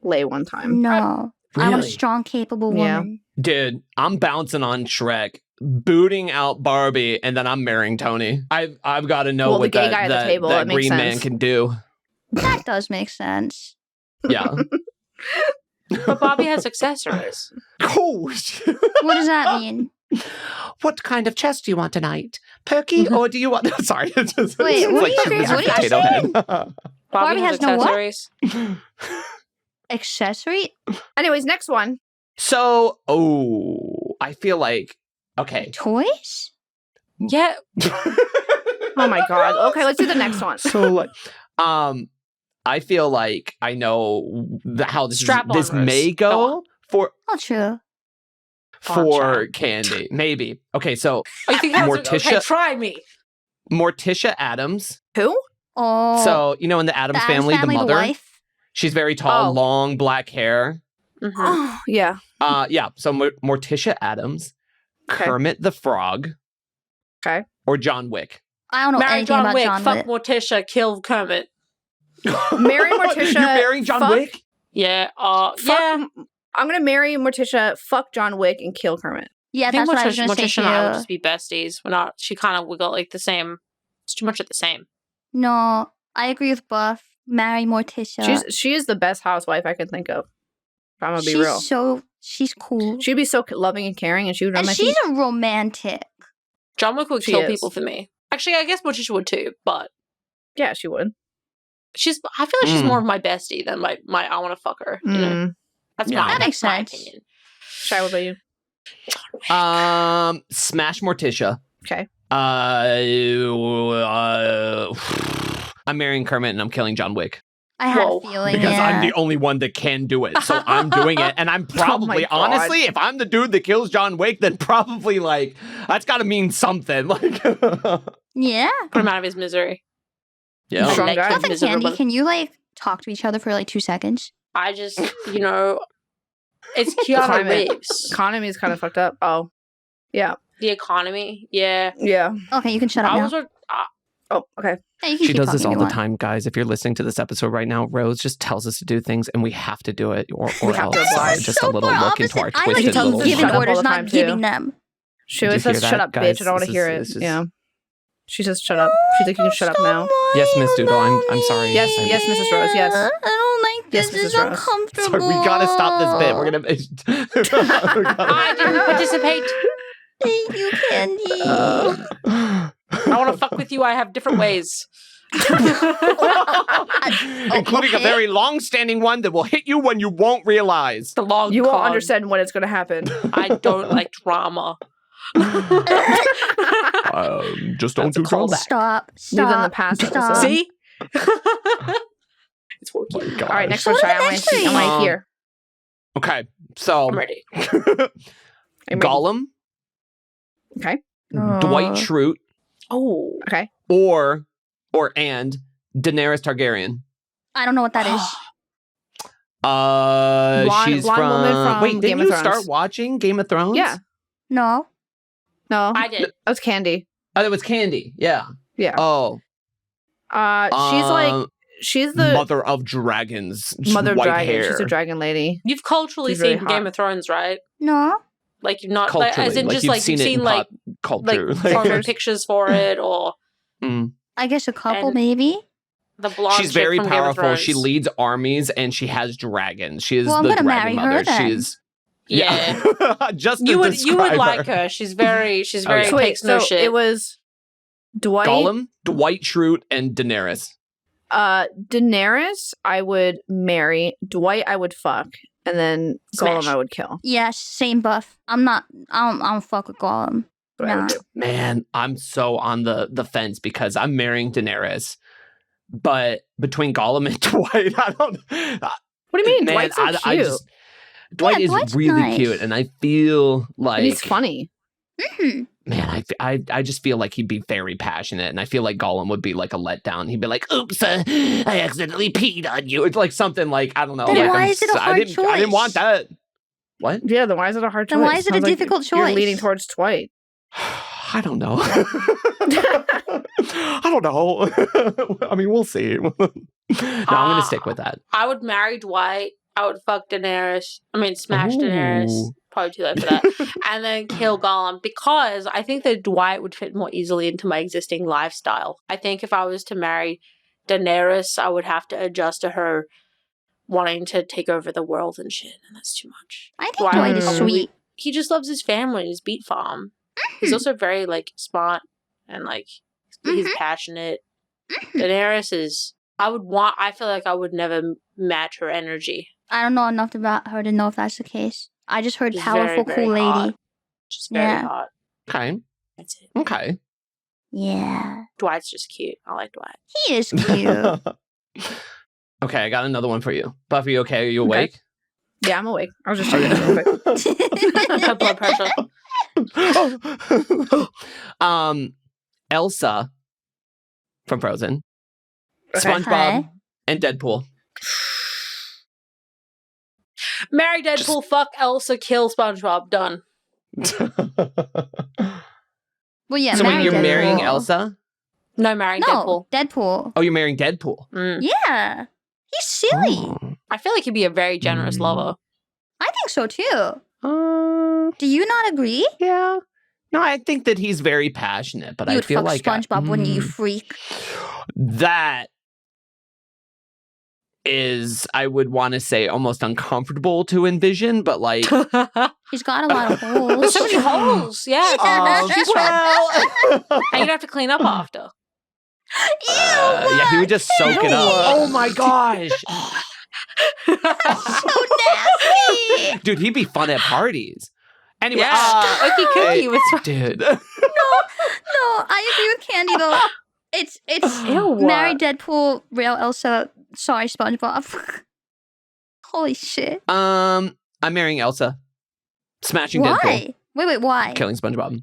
lay one time. No. I want a Really? strong, capable Yeah. woman. Dude, I'm bouncing on Shrek, booting out Barbie, and then I'm marrying Tony. I've got to know Well, the what gay that, guy at the that, table, that it makes green man sense. can do. That does make sense. Yeah. But Barbie has accessories. Cool. What does that mean? What kind of chest do you want tonight? Perky, or do you want? Sorry, it's just Wait, it's what like are you- Mr. what are you Potato saying? Head. Barbie has no what? accessories. Accessory? Anyways, next one. So, I feel like okay. Toys? Yeah. Oh my god. Okay, let's do the next one. So like, I feel like I know how this Strap-on may Go go for Not true. for Candy. Maybe. Okay, so Oh, you think that's Morticia- okay? Try me. Morticia Adams. Who? Oh. So you know in the Adams the Addams family, the the mother. wife? She's very tall, Oh. long black hair. Mhm. Oh, yeah. Yeah. So Morticia Adams, Okay. Kermit the Frog. Okay. Or John Wick. I don't know Marry anything John about Wick. John Fuck Wick. Morticia. Kill Kermit. Marry Morticia, You're marrying John fuck- Wick? Yeah. Fuck, Yeah. I'm gonna marry Morticia, fuck John Wick, and kill Kermit. Yeah, I think that's what I was Morticia, going to say Morticia and I would too. just be besties. We're not. She kind of we got like the same. It's too much of the same. No, I agree with Buff. Marry Morticia. She is the best housewife I could think of. If I'm gonna be real. She's cool. She'd be so loving and caring, and she would run And my she's feet. a romantic. John Wick would She kill is. people for me. Actually, I guess Morticia would too. But Yeah, she would. she's. I feel like she's Mm. more of my bestie than my. I want to fuck her. You know? Mm. That's Yeah. my. That that's makes my sense. opinion. Shy, what about you? Smash Morticia. Okay. I'm marrying Kermit and I'm killing John Wick. I had Whoa. a feeling. Because yeah. I'm the only one that can do it. So I'm doing it. And I'm probably, God. honestly, if I'm the dude that kills John Wick, then probably, like, that's got to mean something. Like, Yeah. Put him out of his misery. yeah. Strong Make guy. him Stuff and miserable. Candy, can you, like, talk to each other for, like, 2 seconds? I just, it's Keanu Climate. Reeves. Economy is kind of fucked up. Oh, yeah, The economy, yeah. yeah. Okay, you can shut up I now. was, Oh, okay. Yeah, you can She keep does talking this if all you the want. time, guys. If you're listening to this episode right now, Rose just tells us to do things and we have to do it or We have else. to oblige. Just so a little far look into our opposite. I twisted like tells little us to giving shut up all orders, the not time, giving too. them. She always Did you says, hear "Shut that, up, guys? bitch." I don't want to This hear is- it. this is- Yeah. She says, "Shut up." She's like, "You can shut up now." Yes, Miss Doodle, I'm sorry. Yes, yes, Mrs. Rose, yes. I don't like Yes, this. It's Mrs. Rose. uncomfortable. Sorry, we gotta stop this bit. We're gonna. I didn't participate. Thank you, Candy. I want to fuck with you. I have different ways. Including a okay. very long-standing one that will hit you when you won't realize. The long You won't con. understand when it's going to happen. I don't like drama. Just That's a callback. Stop. Leave them in the Stop. past Stop. episode. See? It's Oh working. my gosh. All right, next So one, what Shia. are the I want next to see. I three? want to hear. Okay, so I'm ready. Are you ready? Gollum, Okay. Dwight Schrute, Oh. Okay. or Daenerys Targaryen. I don't know what that is. She's blonde from. woman from Wait, didn't Game of you Thrones. start watching Game of Thrones? Yeah. No. No. I did. That was Candy. Oh, that was Candy. Yeah. Yeah. Oh. She's the Mother of Dragons. mother white dragon. hair. She's a dragon lady. You've culturally She's really seen hot. Game of Thrones, right? No. Like you've not, like, Culturally, as in like, just you've like seen you've it seen in like pop like culture. promo pictures for it, or I guess a couple, And- maybe. the blonde. She's chick very from Game of powerful. She Thrones. leads armies and she has dragons. She is Well, I'm the gonna dragon marry her mother. then. She is. Yeah. Just to You would describe like her. She's very Oh, yeah. So wait, takes no so shit. it was Dwight, Gollum, Dwight Schrute, and Daenerys. Daenerys. I would marry. Dwight, I would fuck, and then Smash. Gollum, I would kill. Yes, same buff. I don't fuck with Gollum. That's what I would Nah. do. Man, I'm so on the fence because I'm marrying Daenerys. But between Gollum and Dwight, I don't. What do you mean? Man, Dwight's so cute. I just Dwight Yeah, is Dwight's really nice. cute, and I feel And like he's funny. Mhm. man, I just feel like he'd be very passionate, and I feel like Gollum would be like a letdown. He'd be like, "Oops, I accidentally peed on you." It's like something like I don't know. Then like, why is it a I hard didn't choice? want that. What? Yeah, then why is it a hard choice? Then why is it a Sounds like difficult You're choice? leaning towards Dwight. I don't know. I don't know. I mean, we'll see. No, I'm gonna stick with that. I would marry Dwight. I would fuck Daenerys. I mean, smash Daenerys. Ooh. Probably too late for that. And then kill Gollum because I think that Dwight would fit more easily into my existing lifestyle. I think if I was to marry Daenerys, I would have to adjust to her wanting to take over the world and shit, and that's too much. I think Dwight Dwight would is probably- sweet. He just loves his family and his beat farm. He's also very like smart and like he's passionate. Daenerys is. I feel like I would never match her energy. I don't know enough about her to know if that's the case. I just heard She's powerful, very, very cool lady. hot. She's very Yeah. hot. Okay. That's it. Okay. Yeah. Dwight's just cute. I like Dwight. He is cute. Okay, I got another one for you. Buffy, you okay? Are you Okay. awake? Yeah, I'm awake. I was just checking real quick. Her blood pressure. Elsa from Frozen, Okay. SpongeBob, Okay. and Deadpool. Marry Deadpool, fuck Elsa, kill SpongeBob. Done. Well, yeah. So wait, marry you're Deadpool. marrying Elsa? No, marrying No, Deadpool. Deadpool. Oh, you're marrying Deadpool. Mm. Yeah. He's silly. Oh. I feel like he'd be a very generous Mm. lover. I think so too. Uh, Do you not agree? yeah. No, I think that he's very passionate, but You I would feel fuck like SpongeBob, wouldn't you, freak? That is, I would want to say, almost uncomfortable to envision, but like, He's got a lot of There's holes. so many holes. Yeah. She's well, And you'd have to clean up after. Ew, yeah, he would just soak it up. Oh my gosh, so nasty. dude, he'd be fun at parties. Anyway, Yeah. Cookie hey, with dude. No, I agree with Candy though. It's Ew. marry Deadpool, real Elsa. Sorry, SpongeBob. Holy shit! I'm marrying Elsa, smashing Deadpool, Why? Wait, why? killing SpongeBob.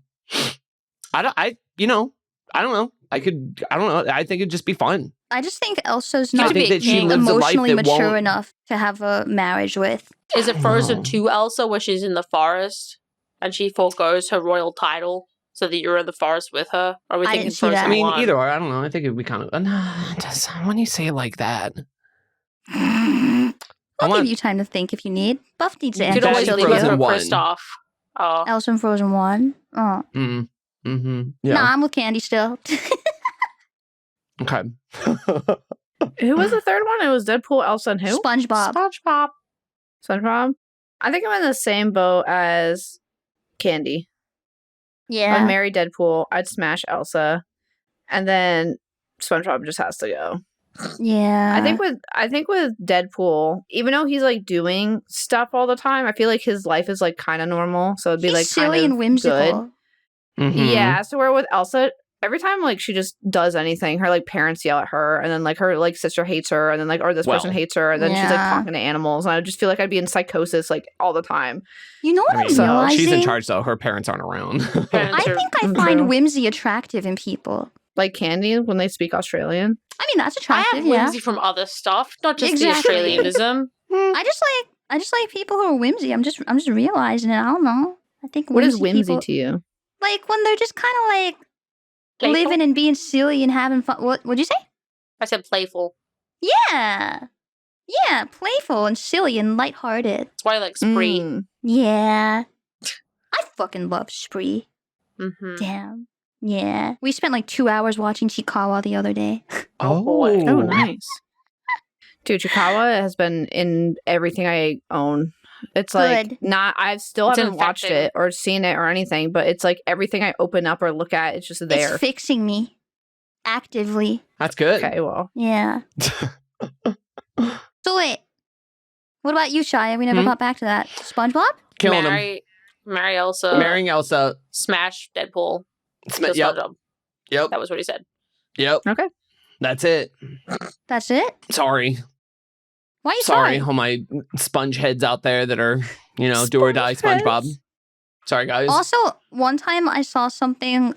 I don't know. I don't know. I think it'd just be fun. I just think Elsa's I not think that she lives a life emotionally that mature won't- enough to have a marriage with. Is it I Frozen know. 2 Elsa where she's in the forest and she forgoes her royal title so that you're in the forest with her? Or are we I thinking didn't see Frozen that. I mean, 1? either or. I don't know. I think it'd be kind of. When you say it like that, I'll want- give you time to think if you need. Buff needs to You could answer. always Daddy leave Frozen her 1. Kristoff. Oh. Elsa in Frozen 1. Oh. mm-hmm. Yeah. Nah, I'm with Candy still. Okay. Who was the third one? It was Deadpool, Elsa, and who? SpongeBob. SpongeBob. SpongeBob. I think I'm in the same boat as Candy. I'd Yeah. marry Deadpool. I'd smash Elsa, and then SpongeBob just has to go. Yeah. I think with Deadpool, even though he's like doing stuff all the time, I feel like his life is like kind of normal. So it'd be he's like silly kind of and whimsical. good. Mhm. Yeah. So where with Elsa, every time like she just does anything, her like parents yell at her, and then like her like sister hates her, and then like or this person Well, hates her, and then she's like yeah. talking to animals, and I just feel like I'd be in psychosis like all the time. You know what I I'm mean, realizing? she's in charge though. Her parents aren't around. I think I True. find whimsy attractive in people. Like Candy when they speak Australian. I mean, that's I attractive, have yeah. whimsy from other stuff, not just Exactly. the Australianism. I just like people who are whimsy. I'm just realizing it. I don't know. I think What is whimsy people, to you? like when they're just kind of like Playful? living and being silly and having fun. What'd you say? I said playful. Yeah. Yeah, playful and silly and lighthearted. That's why I like Spree. Mm. Yeah. I fucking love Spree. Mm-hmm. Damn. Yeah. We spent like 2 hours watching Chikawa the other day. Oh, boy. Oh, nice. Dude, Chikawa has been in everything I own. It's like Good. not. I still It's haven't watched infecting. it or seen it or anything, but it's like everything I open up or look at, it's just there. It's fixing me. Actively. That's good. Okay, well, Yeah. So wait. What about you, Shia? We never got back to that. SpongeBob? Killing him. Marry Elsa. Marrying Elsa. Smash Deadpool. Yep. Yep. Job. Yep. That was what he said. Yep. okay. That's it. That's it? Sorry. Why are you Sorry, sorry? all my sponge heads out there that are, do or die Sponge SpongeBob. heads. Sorry, guys. Also, one time I saw something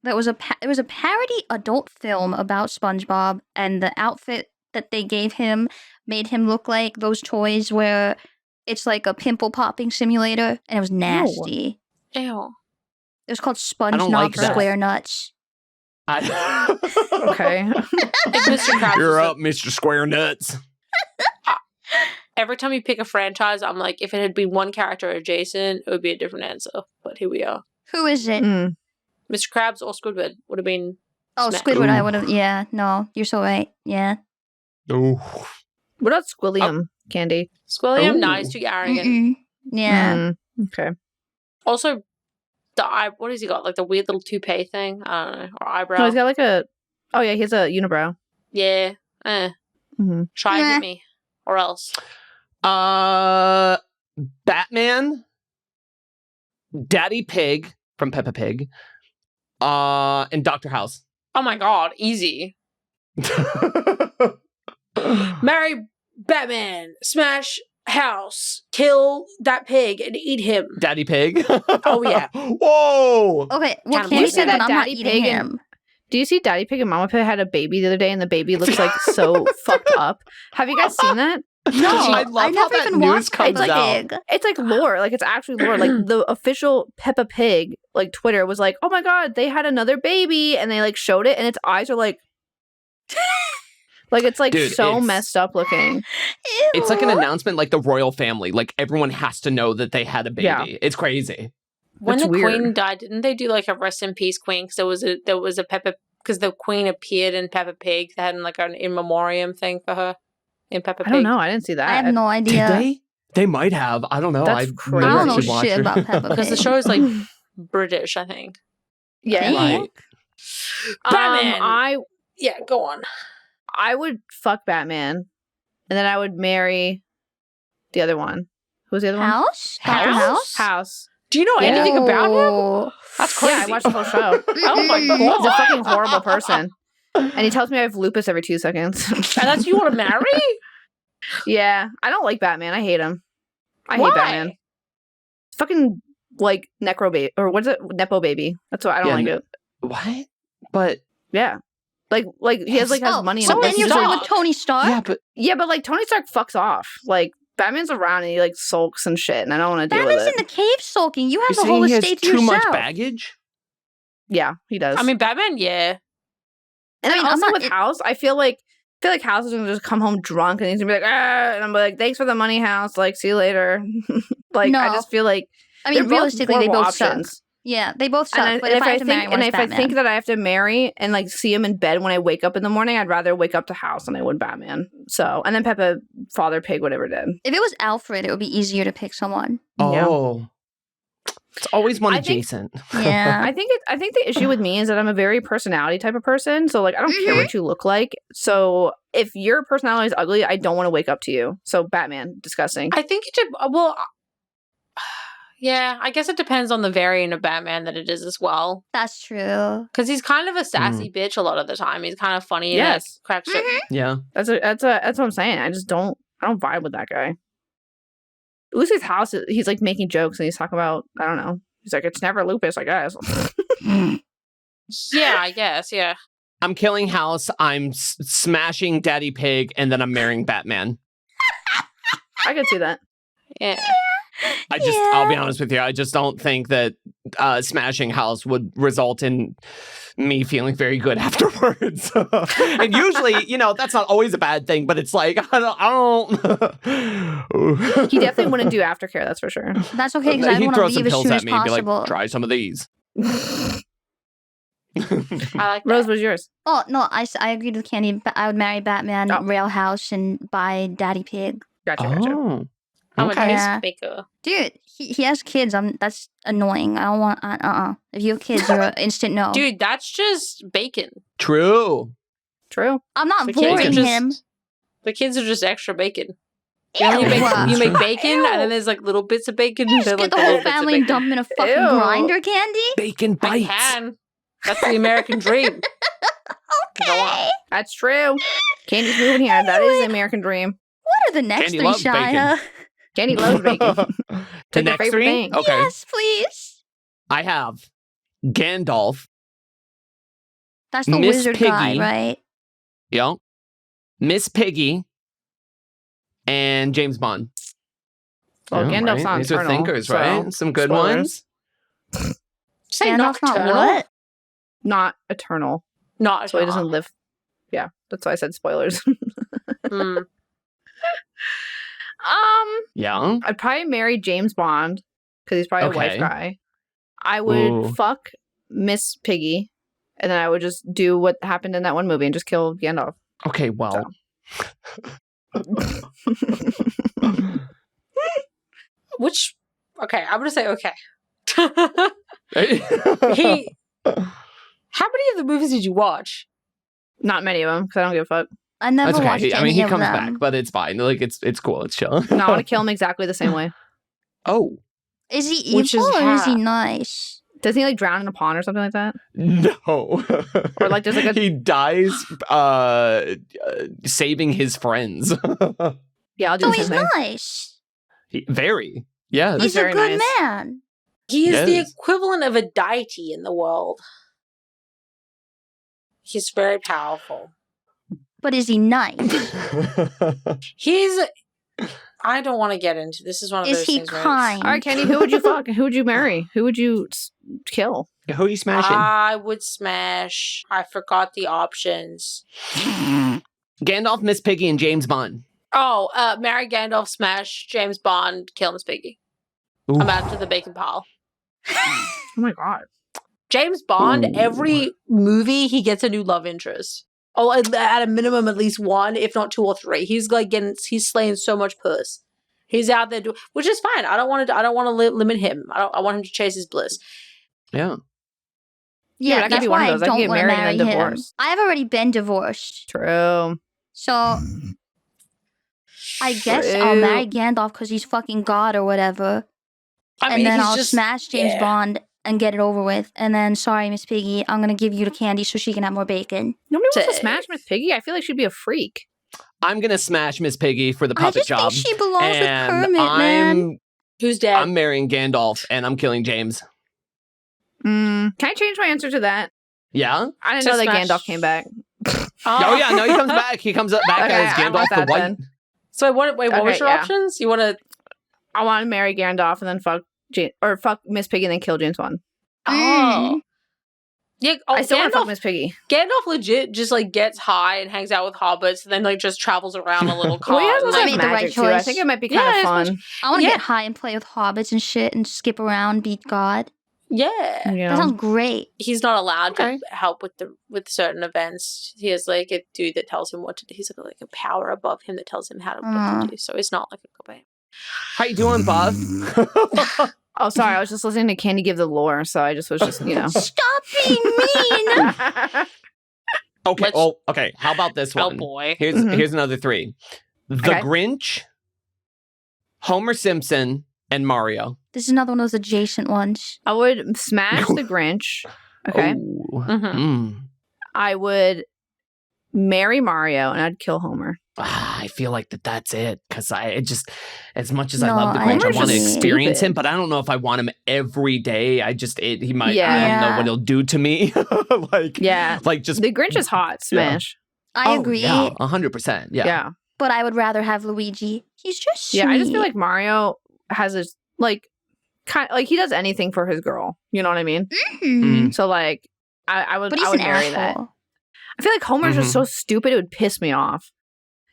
that was it was a parody adult film about SpongeBob, and the outfit that they gave him made him look like those toys where it's like a pimple popping simulator, and it was nasty. Ew. It was called Sponge don't Knob like that. Square Nuts. Okay. If Mr. Krabs You're was up, Mr. Square Nuts. every time you pick a franchise, I'm like, if it had been one character adjacent, it would be a different answer. But here we are. Who is it? Mm. Mr. Krabs or Squidward would have been. Oh, Smash. Squidward. I Ooh. would have. Yeah, no, you're so right. Yeah. Oh. What about Squilliam Candy? Squilliam, Ooh. no, he's too arrogant. Mm-mm. Yeah. Mm, okay. Also, what has he got? Like the weird little toupee thing? I don't know. Or eyebrow. No, he's got like a. Oh yeah, he has a unibrow. Yeah. Mm-hmm. Try and Meh. hit me. Or else. Batman, Daddy Pig from Peppa Pig, and Dr. House. Oh my god, easy. Marry Batman, smash house, kill that pig and eat him. Daddy Pig. Oh, yeah. Whoa. Okay. Well, Kinda Candy like said that that I'm not Daddy eating Pig and- him. Do you see Daddy Pig and Mama Pig had a baby the other day, and the baby looks like so fucked up? Have you guys seen that? No, I love how never that even news watched comes Peppa out. Pig. It's like lore, like it's actually lore. Like the official Peppa Pig, like Twitter was like, "Oh my god, they had another baby," and they like showed it, and its eyes are like, like it's like Dude, so it's- messed up looking. It's like an Ew. announcement like the royal family. Like everyone has to know that they had a baby. Yeah. It's crazy. When That's the weird. queen died, didn't they do like a rest in peace queen? Because there was a Peppa, because the queen appeared in Peppa Pig. They had like an in memoriam thing for her in Peppa Pig. I don't know. I didn't see that. I have no idea. Did they? They might have. I don't know. That's I crazy. I don't know should watch shit it. about Peppa Because the Pig. show is like British, I think. Yeah, Right. Batman! Yeah, go on. I would fuck Batman, and then I would marry the other one. Who's the other one? House? Dr. House? House? House. Do you know Yeah. anything about him? Oh. That's crazy. Yeah, I watched the whole show. Oh my god. He's a fucking horrible person. And he tells me I have lupus every 2 seconds. And that's who you want to marry? Yeah, I don't like Batman. I hate him. I Why? hate Batman. Fucking like necro baby, or what's it? Nepo baby. That's why I don't Yeah, like it. What? But Yeah, like he has money. So and then you're everything. going with Tony Stark? yeah, but like Tony Stark fucks off. Like Batman's around and he like sulks and shit, and I don't want to deal with Batman's it. in the cave sulking. You have you're the whole saying he has estate to too yourself. much baggage? Yeah, he does. I mean, Batman, yeah. and I mean, then I'm also not- with House, I feel like House is gonna just come home drunk and he's gonna be like, ah, and I'm like, thanks for the money, House. Like, see you later. Like, I No. just feel like I mean, they're both realistically, they horrible both suck. options. Yeah, they both suck. And, but if I have to marry one, and it's if I Batman. think that I have to marry and like see him in bed when I wake up in the morning, I'd rather wake up to House than I would Batman. So, and then Peppa, Father Pig, whatever did. If it was Alfred, it would be easier to pick someone. Yeah. Oh. It's always one I think- adjacent. Yeah. I think the issue with me is that I'm a very personality type of person. So like I don't care what you look like. So if your personality is ugly, I don't want to wake up to you. So Batman, disgusting. I think it should, well, yeah, I guess it depends on the variant of Batman that it is as well. That's true. Because he's kind of a sassy bitch a lot of the time. He's kind of funny and Yes. like, cracks shit. Yeah. That's what I'm saying. I don't vibe with that guy. Lucy's House, he's like making jokes and he's talking about, I don't know. He's like, it's never lupus, I guess. Yeah, I guess, yeah. I'm killing House, I'm smashing Daddy Pig, and then I'm marrying Batman. I could see that. Yeah. I'll be honest with you, I just don't think that smashing House would result in me feeling very good afterwards. And usually, that's not always a bad thing, but it's like, I don't. He definitely wouldn't do aftercare, that's for sure. That's okay because I He'd want throw to some leave as pills soon at as me and be possible. like, try some of these. I like that. Rose, what's yours? Oh no, I agreed with Candy. But I would marry Batman, Oh. Rail House, and buy Daddy Pig. Gotcha. Oh. I'm Okay. a Yeah. peacemaker. Dude, he has kids. That's annoying. I don't want. If you have kids, you're an instant no. Dude, that's just bacon. True. True. I'm not The kids are voting just him. The kids are just extra bacon. Ew. You make bacon, and then there's like little bits of bacon. You They're, just get like, the the whole little bits of family and bacon. dump them in a fucking Ew. grinder, Candy. Bacon I bites. can. That's the American dream. Go on. Okay. That's true. Candy's moving here. That is the American dream. What are the next Candy three, loves bacon. Shia? Candy loves bacon. The Take your next favorite three? thing. Okay. Yes, please. I have Gandalf. That's the Miss wizard guy, Piggy. right? Yep. Miss Piggy. And James Bond. Well, Yeah, Gandalf's right? not These are eternal, thinkers, so right? Some good spoilers. ones. Say Gandalf's not nocturnal? what? Not eternal. Not So he doesn't live. Yeah, that's why I said spoilers. Mm. Yeah. I'd probably marry James Bond because he's probably a wife Okay. guy. I would Ooh. fuck Miss Piggy, and then I would just do what happened in that one movie and just kill Gandalf. Okay, well. Which, okay, I'm gonna say okay. He. How many of the movies did you watch? Not many of them because I don't give a fuck. I never That's watched okay. any He of comes them. back, but it's fine. Like it's cool. It's chill. No, I want to kill him exactly the same way. Oh Is he evil Which is or is he half. nice? Doesn't he like drown in a pond or something like that? no! Or, like, there's, like, a- he dies saving his friends. Yeah, I'll do So the he's same thing. nice. Very. Yes. He's a very good nice. man. He is the Yes. equivalent of a deity in the world. He's very powerful. But is he nice? He's. I don't want to get into this. Is one of Is those he things where kind? All right, Candy, who would you fuck? Who would you marry? Who would you kill? Who are you smashing? I would smash. I forgot the options. Gandalf, Miss Piggy, and James Bond. Oh, marry Gandalf, smash James Bond, kill Miss Piggy. Ooh. I'm after the bacon pile. Oh my god. James Bond, Ooh. every movie he gets a new love interest. Oh, at a minimum, at least one, if not two or three. He's he's slaying so much puss. He's out there, which is fine. I don't want to limit him. I want him to chase his bliss. Yeah. Yeah, but I Yeah, could that's be one why of I those. I could don't get want to married marry and then him. divorced. I've already been divorced, True. so I guess I'll marry Gandalf because he's fucking God or whatever. and then he's I'll just- smash James yeah. Bond and get it over with. And then, sorry, Miss Piggy, I'm gonna give you the candy so she can have more bacon. Nobody wants to Safe. smash Miss Piggy. I feel like she'd be a freak. I'm gonna smash Miss Piggy for the I puppet just job. think she belongs with and Kermit, man. Who's dead? I'm marrying Gandalf and I'm killing James. Can I change my answer to that? Yeah? I didn't To know that smash- Gandalf came back. Oh yeah, no, he comes back. He comes up back Okay, as I Gandalf want the that White. then. So what was Okay, your yeah. options? You want to? I want to marry Gandalf and then fuck Miss Piggy and then kill James Bond. Oh. Yeah. Oh, I still want to fuck Gandalf, Miss Piggy. Gandalf legit just like gets high and hangs out with hobbits, and then like just travels around a little car. Well, he has and, a I lot made of the right magic too. I choice. think it might be Yeah, kind of it's fun. I want to Yeah. get high and play with hobbits and shit and skip around, beat God. yeah. You That know? sounds great. He's not allowed Okay. to help with certain events. He has like a dude that tells him what to do. He's like a power above him that tells him what to do. So it's not like a good. How you doing, Buff? Oh, sorry. I was just listening to Candy give the lore, so I just was just, you know. Stop being mean. Okay. Let's- Oh, okay. How about this Oh one? boy. Here's another 3. The Okay. Grinch, Homer Simpson, and Mario. This is another one of those adjacent ones. I would smash the Grinch. Okay. Oh. Mhm. Mm. I would marry Mario and I'd kill Homer. I feel like that's it because as much as I No, love the I Grinch, I agree. want to Homer's just experience stupid. him, but I don't know if I want him every day. He might. I Yeah. don't know what he'll do to me. Yeah. like just The Grinch is hot. Smash. I Oh, agree, Yeah, 100%. Yeah. Yeah. but I would rather have Luigi. He's just sweet. Yeah. I just feel like Mario has a, like, kind like he does anything for his girl. You know what I mean? Mhm. So, like, I would, But he's I would an marry asshole. that. I feel like Homer's just so stupid, it would piss me off.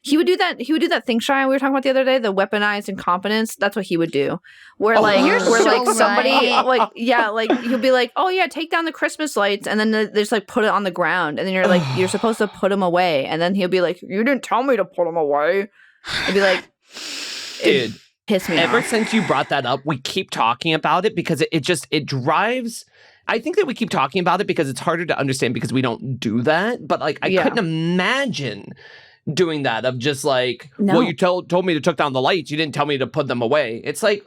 He would do that thing, Shia, we were talking about the other day, the weaponized incompetence. That's what he would do. Where Oh, like you're where so like somebody right. like yeah, like he'll be like, "Oh yeah, take down the Christmas lights," and then they just like put it on the ground, and then you're like, "You're supposed to put them away," and then he'll be like, "You didn't tell me to put them away." I'd be like, Dude, piss me ever off. since you brought that up, we keep talking about it because it drives. I think that we keep talking about it because it's harder to understand because we don't do that. But like, I Yeah. couldn't imagine doing that of just like, No. well, you told me to took down the lights. You didn't tell me to put them away. It's like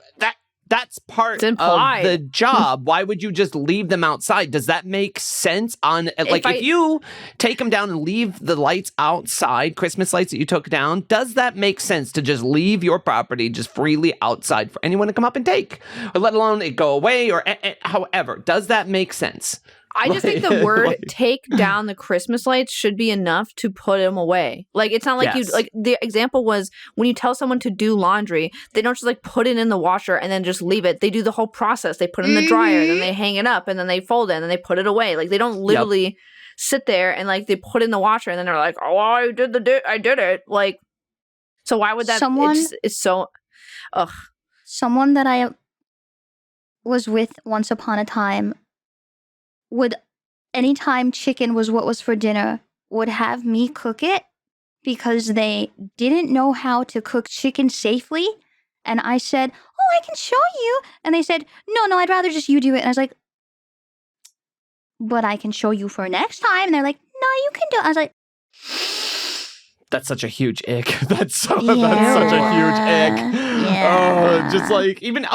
that's part It's of implied. the job. Why would you just leave them outside? Does that make sense? If you take them down and leave the lights outside, Christmas lights that you took down, does that make sense to just leave your property just freely outside for anyone to come up and take? Or let alone it go away or however. Does that make sense? I just think the Like- word like- take down the Christmas lights should be enough to put them away. Like, it's not like Yes. you, like, the example was when you tell someone to do laundry, they don't just like put it in the washer and then just leave it. They do the whole process. They put it in the dryer, then they hang it up, and then they fold it, and then they put it away. Like, they don't literally sit there and like they put it in the washer and then they're like, "Oh, I did it." Like, so why would that? It's so, ugh. Someone that I was with once upon a time would, anytime chicken was what was for dinner, would have me cook it because they didn't know how to cook chicken safely. And I said, "Oh, I can show you." And they said, No, I'd rather just you do it. And I was like, "But I can show you for next time." And they're like, "No, you can do it." I was like, That's such a huge ick. That's such a huge ick. Yeah. Oh, just like even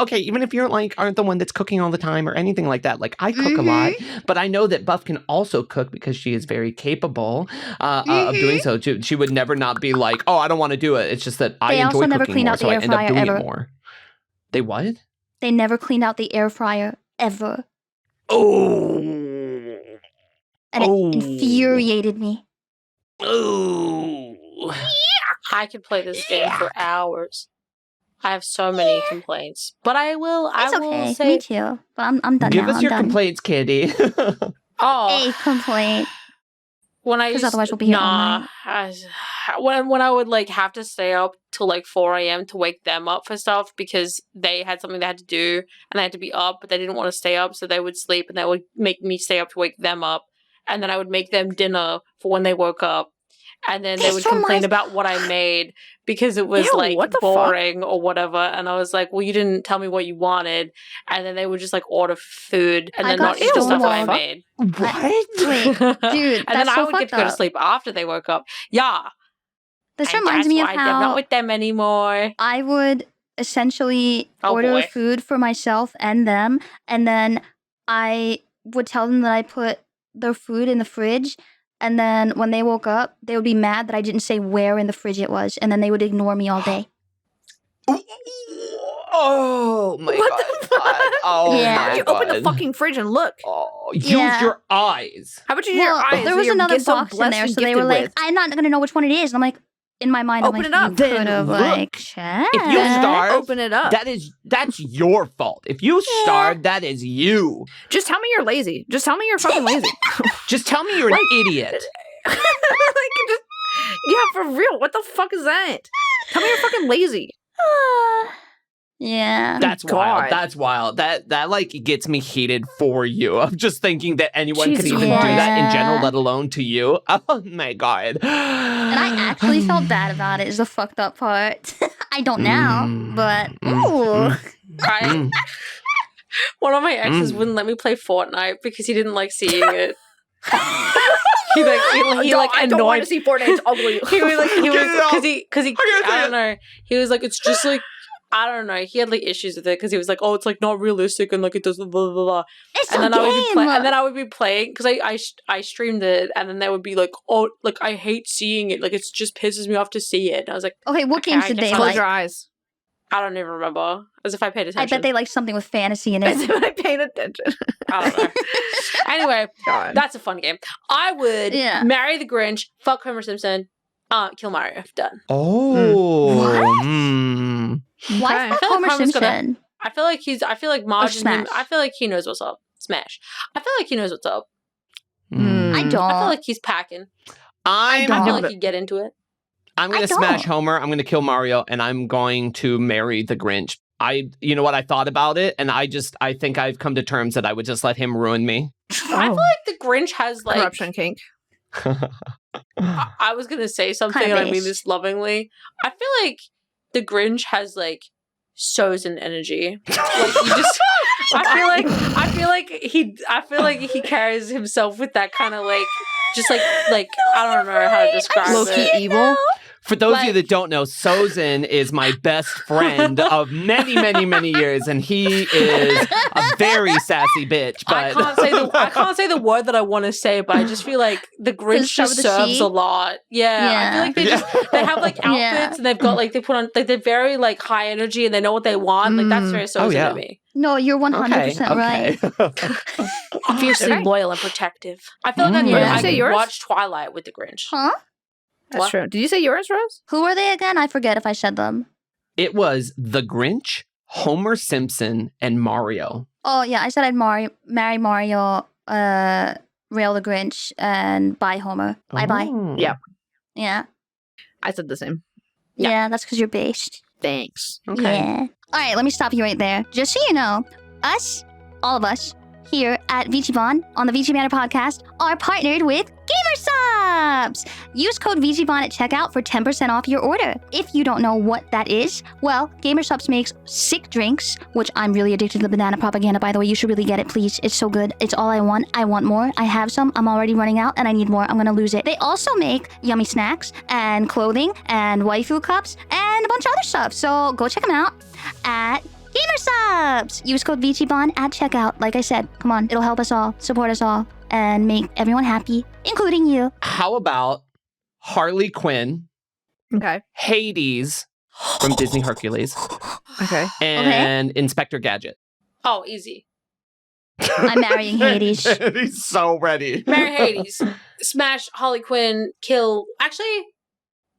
if you're like aren't the one that's cooking all the time or anything like that. Like I cook a lot, but I know that Buff can also cook because she is very capable of doing so too. She would never not be like, "Oh, I don't want to do it." It's just that I They enjoy also never cooking cleaned more, out the so I air end up fryer doing ever. it more. They what? They never cleaned out the air fryer ever. Oh. And it infuriated me. Oh. I could play this game for hours. I have so many complaints, but I will. It's I will okay. say Me too. But I'm done Give now. us I'm your done. complaints, Candy. Oh, A complaint. when I 'Cause used, otherwise we'll be here all nah, when I would like have to stay up till like 4 a.m. to wake them up for stuff because they had something they had to do and they had to be up, but they didn't want to stay up, so they would sleep and they would make me stay up to wake them up, and then I would make them dinner for when they woke up. And then they This would complain reminds- about what I made because it was Ew, like what the fuck? boring or whatever. And I was like, "Well, you didn't tell me what you wanted." And then they would just like order food and I then got not eat the stuff that I stonewalled. made. What? Wait, dude, and then that's I so would get fucked to go to up. sleep after they woke up. Yeah. This And reminds that's me of why I'm not how with them anymore. I would essentially Oh, order boy. food for myself and them, and then I would tell them that I put their food in the fridge, and then when they woke up, they would be mad that I didn't say where in the fridge it was, and then they would ignore me all day. Oh my What god. the fuck? Oh Yeah. How my would you god. open the fucking fridge and look? Oh, use Yeah. your eyes. How about you use your eyes? there that was you're another so box in blessed there, and so they gifted were like, with? I'm not gonna know which one it is. And I'm like, in my mind, Open I'm it up. like, Then you could have look. like checked. If you starve, Open it up. that's your fault. If you starve, that is you. Just tell me you're lazy. Just tell me you're fucking lazy. Just tell me you're an idiot. Like, just, yeah, for real. What the fuck is that? Tell me you're fucking lazy. Yeah. That's wild. God. That's wild. That like gets me heated for you. I'm just thinking that anyone could Jesus even do that in Christ. general, let alone to you. Oh my god. And I actually felt bad about it, is the fucked up part. I don't now, but ooh. I, one of my exes wouldn't let me play Fortnite because he didn't like seeing it. he I don't want annoyed. to see Fortnite. It's ugly. He was like, Get it out. because he I I don't know. He was like, it's just like, I don't know. He had like issues with it because he was like, oh, it's like not realistic and like it does blah blah blah. It's And a then I would be game. and then I would be playing because I streamed it, and then they would be like, oh, like I hate seeing it. Like it just pisses me off to see it. And I was like, Okay, what Okay, games I did guess they I'll Close like? your eyes. I don't even remember. As if I paid I attention. bet they like something with fantasy in As it. if I paid attention. I don't know. Anyway, God. that's a fun game. I would Yeah. marry the Grinch, fuck Homer Simpson, kill Mario. Done. Oh. What? mm. Why Okay. fuck I feel like Homer Homer's gonna- Simpson? I feel like Marge and him, Smash. I feel like he knows what's up. Smash. I feel like he knows what's up. Mm. I don't. I feel like he's packing. I'm don't. I feel gonna, like he'd get into it. I'm gonna I smash don't. Homer. I'm gonna kill Mario, and I'm going to marry the Grinch. You know what? I thought about it, and I think I've come to terms that I would just let him ruin me. I feel like the Grinch has like Corruption kink. I was gonna say something Kinda and I mean base. this lovingly. I feel like the Grinch has like Sozen energy. Like you just I feel like he carries himself with that kind of like just like I don't know how to describe Low it. key evil. For those of you Like- that don't know, Sozen is my best friend of many, many, many years, and he is a very sassy bitch. But I can't say the word that I want to say, but I just feel like the Grinch start just with a serves she? a lot. Yeah, I feel like they have like outfits Yeah. and they've got like they put on like they're very like high energy and they know what they want. Like that's very Sozen yeah. to me. No, you're 100% right. Fiercely Okay. loyal and protective. I feel like Yeah. I Did you say could yours? watch Twilight with the Grinch. Huh? That's What? true. Did you say yours, Rose? Who are they again? I forget if I said them. It was the Grinch, Homer Simpson, and Mario. Oh, yeah, I said I'd marry Mario, rail the Grinch, and buy Homer. Bye-bye. Oh. Yeah. Yeah. I said the same. Yeah. Yeah, that's because you're based. Thanks. Okay. Yeah. All right, let me stop you right there. Just so you know, all of us, here at VchiBan on the VchiBanter podcast are partnered with GamerSupps. Use code VchiBan at checkout for 10% off your order. If you don't know what that is, well, GamerSupps makes sick drinks, which I'm really addicted to the banana propaganda, by the way. You should really get it, please. It's so good. It's all I want. I want more. I have some. I'm already running out, and I need more. I'm gonna lose it. They also make yummy snacks and clothing and waifu cups and a bunch of other stuff. So go check them out at GamerSupps. Use code VchiBan at checkout. Like I said, come on, it'll help us all, support us all, and make everyone happy, including you. How about Harley Quinn, Okay. Hades from Disney Hercules, Okay. and Inspector Gadget? Oh, easy. I'm marrying Hades. He's so ready. Marry Hades. Smash Harley Quinn. Kill. Actually,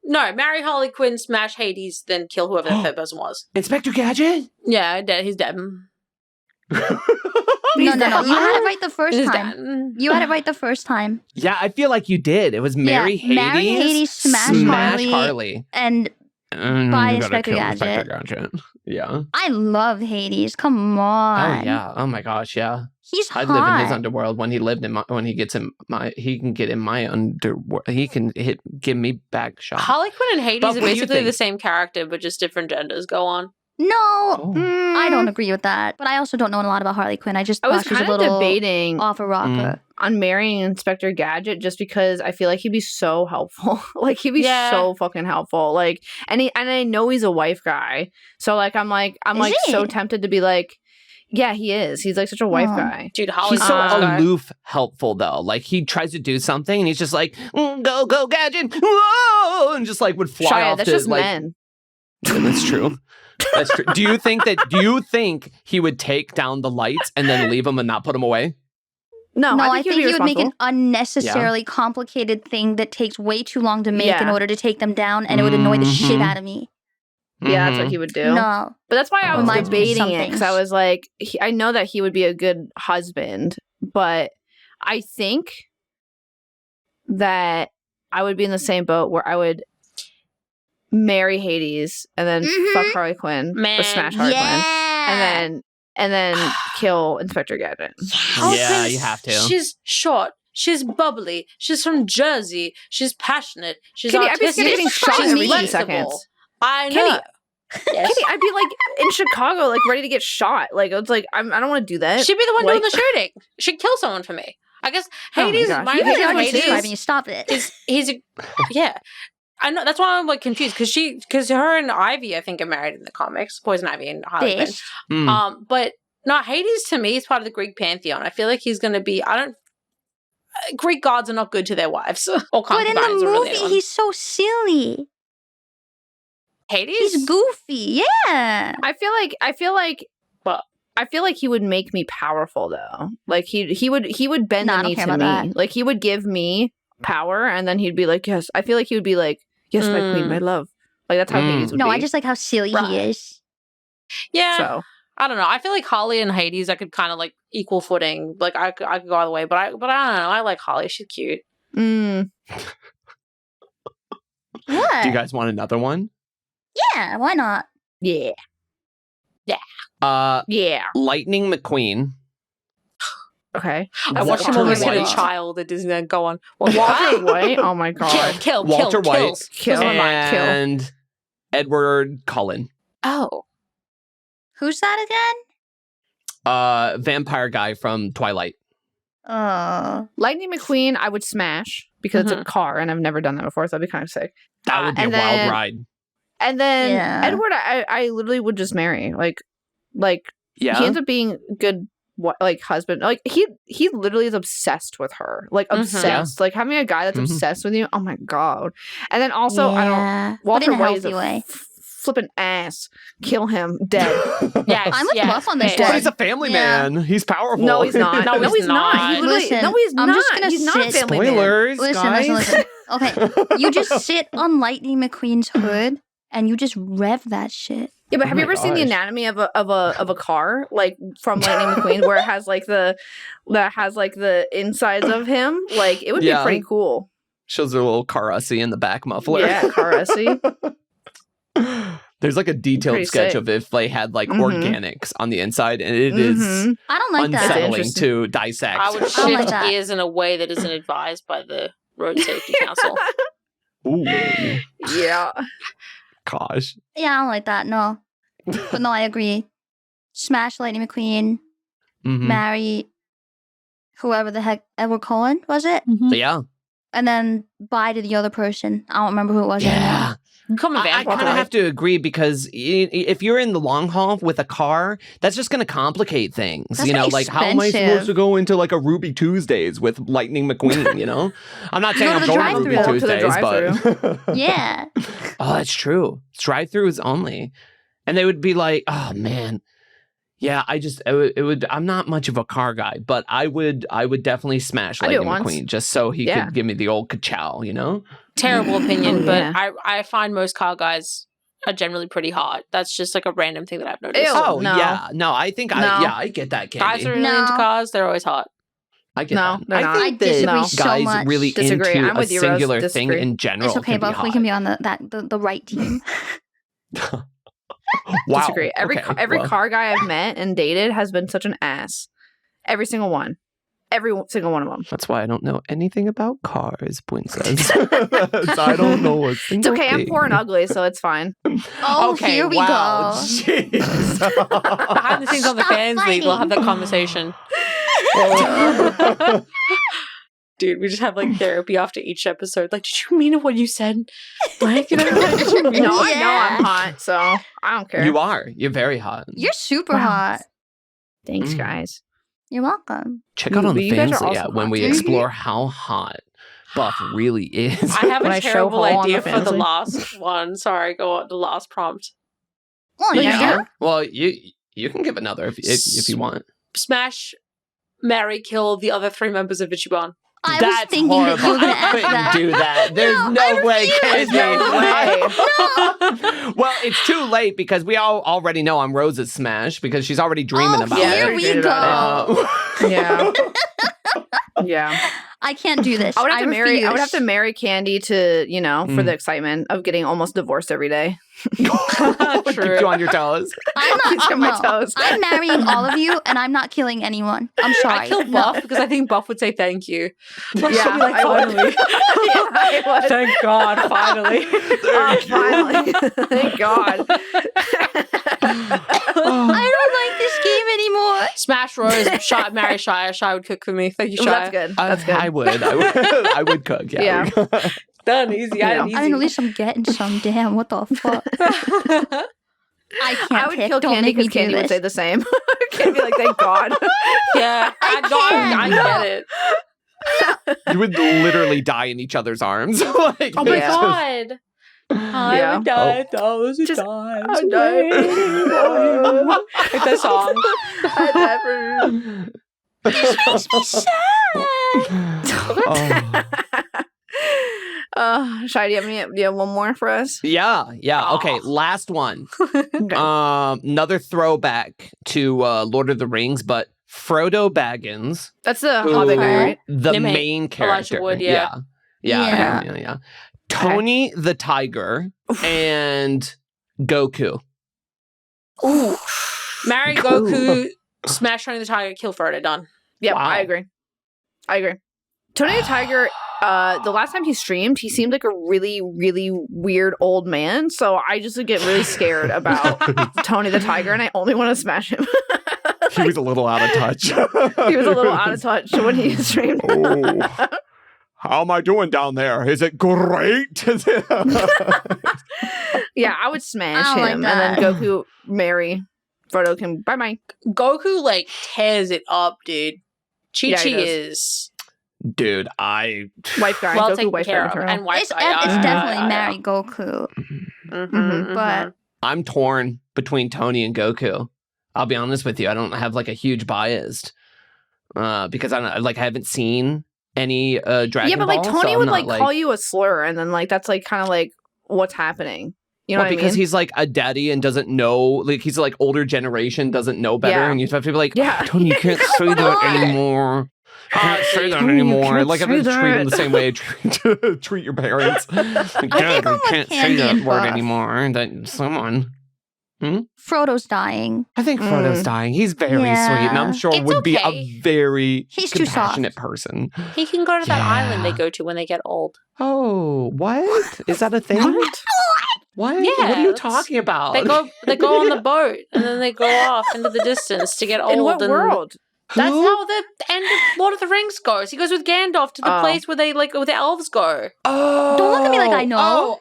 no. Marry Harley Quinn. Smash Hades. Then kill whoever that third person was. Inspector Gadget? Yeah, dead. He's dead. No. You had it right the first He's time. dead. You had it right the first time. Yeah, I feel like you did. It was marry Yeah, marry Hades, smash Harley. And Buy You gotta Inspector kill Gadget. Inspector Gadget. Yeah. I love Hades. Come on. Oh yeah. Oh my gosh. Yeah. He's I'd hot. live in his underworld when he lived in my. When he gets in my, he can get in my underworld. He can give me back shot. Harley Quinn and Hades But are what do you basically think? the same character, but just different genders. Go on. No, Oh. I don't agree with that. But I also don't know a lot about Harley Quinn. I just I was thought she's a kind of little debating off a rocker. on marrying Inspector Gadget just because I feel like he'd be so helpful. Like he'd be so fucking helpful. Like and I know he's a wife guy. So like I'm Is so he? tempted to be like, yeah, he is. He's like such a wife guy. Dude, Holly's He's so guy. aloof helpful though. Like he tries to do something and he's just like, go Gadget, whoa, and just like would fly Shia, off that's to just like. men. That's true. That's true. Do you think he would take down the lights and then leave them and not put them away? No, I think he'd be he would make an responsible. unnecessarily complicated thing that takes way too long to make in Yeah. order to take them down, and it would annoy the shit Mhm. out of me. Yeah, that's what Mhm. he would do. No. But that's why I was Reminds me of debating some it because things. I was like, I know that he would be a good husband, but I think that I would be in the same boat where I would marry Hades and then fuck Harley Quinn Man, or smash Harley Quinn Yeah. and then kill Inspector Gadget. Harley Yeah, Quinn is- you have to. She's short. She's bubbly. She's from Jersey. She's passionate. She's Kitty, I'd be artistic. scared of getting shot She's every 2 flexible. seconds. I know. Kitty, Yes. Kitty, I'd be like in Chicago, like ready to get shot. Like it's like I don't want to do that. She'd be the one doing Like- the shooting. She'd kill someone for me. I guess Oh my Hades. gosh. my You You guys opinion are of guys Hades are Hades driving. You stop it. is he's a yeah. I know that's why I'm like confused because her and Ivy I think are married in the comics. Poison Ivy and Harley Quinn. Bitch. Mm. But no, Hades to me is part of the Greek pantheon. I feel like he's going to be. Greek gods are not good to their wives or But in concubines. the or really movie, anyone. he's so silly. Hades. He's goofy. Yeah. I feel like What? I feel like he would make me powerful though. Like he would bend Nah, I the don't knee care to me. about that. Like he would give me power and then he'd be like, yes. I feel like he would be like, yes, my queen, my love. Like that's how Hades would No, be. I just like how silly Right. he is. Yeah. so I don't know. I feel like Holly and Hades, I could kind of like equal footing. Like I could go either way, but I don't know. I like Holly. She's cute. mm. What? Do you guys want another one? Yeah, why not? Yeah. Uh, Yeah. Lightning McQueen. Okay. I watched him Walter almost hit a White. child at Disneyland. Go on. Walter White. Oh my god. Kill. Walter White. Kills. Kill. Kills my mind. Kill. And Edward Cullen. Oh. Who's that again? Vampire guy from Twilight. Lightning McQueen, I would smash because it's a car and I've never done that before, so that'd be kind of sick. That would be a and wild then- ride. And then Yeah. Edward, I literally would just marry. Like Yeah. he ends up being a good husband. Like he literally is obsessed with her. Like Mhm. obsessed. Like having a guy that's Mhm. obsessed with you. Oh my god. And then also I don't. Yeah, but Walter in a White is healthy way. flipping ass. Kill him dead. Yes. I'm with yes, Buff on this yes. Well, one. he's a family Yeah. man. He's powerful. No, he's not. No, No, he's he's not. not. He literally, Listen, no, he's I'm not. just gonna He's not a sit- family man. Spoilers, Listen, guys. listen. Okay, you just sit on Lightning McQueen's hood and you just rev that shit. Yeah, but Oh have you my ever seen the gosh. anatomy of a car like from Lightning McQueen where it has like the insides of him? Like it would Yeah. be pretty cool. Shows a little Carussi in the back muffler. Yeah, Carussi. There's like a detailed Pretty sketch sick. of if they had like Mhm. organics on the inside, and it is Mhm. I don't like that. unsettling Interesting. to dissect. I would I don't like shift that. gears in a way that isn't advised by the Road Safety Council. Ooh, Yeah. gosh. Yeah, I don't like that. No, but no, I agree. Smash Lightning McQueen, Mhm. marry whoever the heck Edward Cullen was it, Yeah, and then bye to the other person. I don't remember who it was. yeah. anymore. Become a I vampire. kind of have to agree because if you're in the long haul with a car, that's just going to complicate things. That's you know, kinda like how am I expensive. supposed to go into like a Ruby Tuesdays with Lightning McQueen? You know, I'm not You saying go I'm to the going to Ruby drive-thru. To the Tuesdays, but Yeah, oh, that's true. Drive-throughs only, and they would be like, oh man. Yeah, it would. I'm not much of a car guy, but I would definitely smash I do it Lightning once. McQueen just so he Yeah. could give me the old ka-chow, you know? Terrible opinion, Oh, yeah. but I find most car guys are generally pretty hot. That's just like a random thing that I've noticed. Ew. Oh no. yeah, no, I think No. I get that, Candy. Guys are really No. into cars. They're always hot. I get No, that. they're not. I I think that disagree No. so guys much. really Disagree. into I'm a with you, Rose. singular thing Disagree. in general. it's okay, can be Buff. We hot. can be on the right team. Wow. Disagree. Every Okay, every well, car guy I've met and dated has been such an ass. Every single one. Every single one of them. That's why I don't know anything about cars, Princess. I don't know a It's single okay. I'm thing. poor and ugly, so it's fine. Oh, Okay, here we wow. go. Jeez. Behind the scenes on the Stop fans league, we'll have that fighting. conversation. Dude, we just have like therapy after each episode. Like, did you mean what you said? Like, did you mean No, I Yeah. know I'm hot, so I don't care. You are. You're very hot. You're super Wow. hot. Thanks, Mm. guys. You're welcome. Check out on But the you guys fans are league also when hot. we Mhm. explore how hot Buff really is. I have When a I show terrible Hole on idea the for the fans league. last one. Sorry, go on. The last prompt. Oh, No, you yeah. do? Well, you can give another if you want. Smash, marry, kill the other 3 members of VchiBan. I was That's thinking horrible. that you were going to I ask couldn't that. do that. There's No, no I way, refuse. Kenzie. There's no way. Well, it's too late because we all already know I'm Rose's smash because she's already dreaming Oh, about Yeah, it. here we we did go. about Yeah. Yeah. I can't do this. I would have to marry. I would have refuse. to marry Candy to, for Mm. the excitement of getting almost divorced every day. Keep you on your toes. I'm Keeps not. on my No. toes. I'm marrying all of you, and I'm not killing anyone. I'm sorry. I killed No. Buff because I think Buff would say thank you. Like, Yeah, she'll be like, I would. finally. Yeah, I would. Thank God, finally. Oh, finally. Thank God. I don't like this game anymore. Smash Rose, marry Shia. Shia would cook for me. Thank you, Shia. That's good. That's good. I would. I would cook. Yeah. Done, easy. I Yeah. easy. I mean, at least I'm getting some. Damn, what the fuck? I can't I would pick. kill Don't Candy make me because do Candy would this. say the same. Candy would be like, thank God. Yeah, I can't. get it. You would literally die in each other's arms. Like, Oh my Yeah. God. I Yeah. would die a thousand Just- times. I would die. Like that song. I died for you. Makes me sad. Oh. Shai, do you have one more for us? Yeah. Oh. Okay, last one. Okay. Another throwback to Lord of the Rings, but Frodo Baggins, That's the Ooh. Hobbit guy, right? the They made main Elijah character. Wood, yeah. Yeah. Tony the Tiger and Goku. Ooh. Marry Goku, smash Tony the Tiger, kill Frodo. Done. Yep, Wow. I agree. Tony the Tiger, the last time he streamed, he seemed like a really, really weird old man. So I just would get really scared about Tony the Tiger, and I only want to smash him. He was a little out of touch. He was a little out of touch when he streamed. Oh. How am I doing down there? Is it great? Yeah, I would smash I don't like him, that. and then Goku marry Frodo can bye. Goku like tears it up, dude. Chi Yeah, Chi he does. is Dude, Wife guy, well Goku taken wife care guy of, material. and wife. It's definitely yeah. marry Goku. Mhm. But I'm torn between Tony and Goku. I'll be honest with you. I don't have like a huge bias because I haven't seen any Dragon Yeah, but like Ball, Tony so I'm would not, like call you a slur, and then like that's like kind of like what's happening. You know well, what because I mean? he's like a daddy and doesn't know, like he's like older generation, doesn't know better, Yeah. and you have to be like, Yeah. Tony, you can't say that anymore. You can't say that Tony, you anymore. can't Like I say have to treat them that. the same way I treat your parents. Like, Dad, I'm you with can't say Candy that and word Buff. anymore. That someone. Frodo's dying. I think Frodo's dying. He's very sweet, and I'm Yeah. sure It's would be okay. a very He's too compassionate person. He can go to that Yeah. island they go to when they get old. Oh, what? Is that a thing? What? Yeah, what are you that's- talking about? They go on the boat and then they go off into the distance to get old. In what and world? That's Who? how the end of Lord of the Rings goes. He goes with Gandalf to the Oh. place where they where the elves go. Oh, Don't look at me like I know. Oh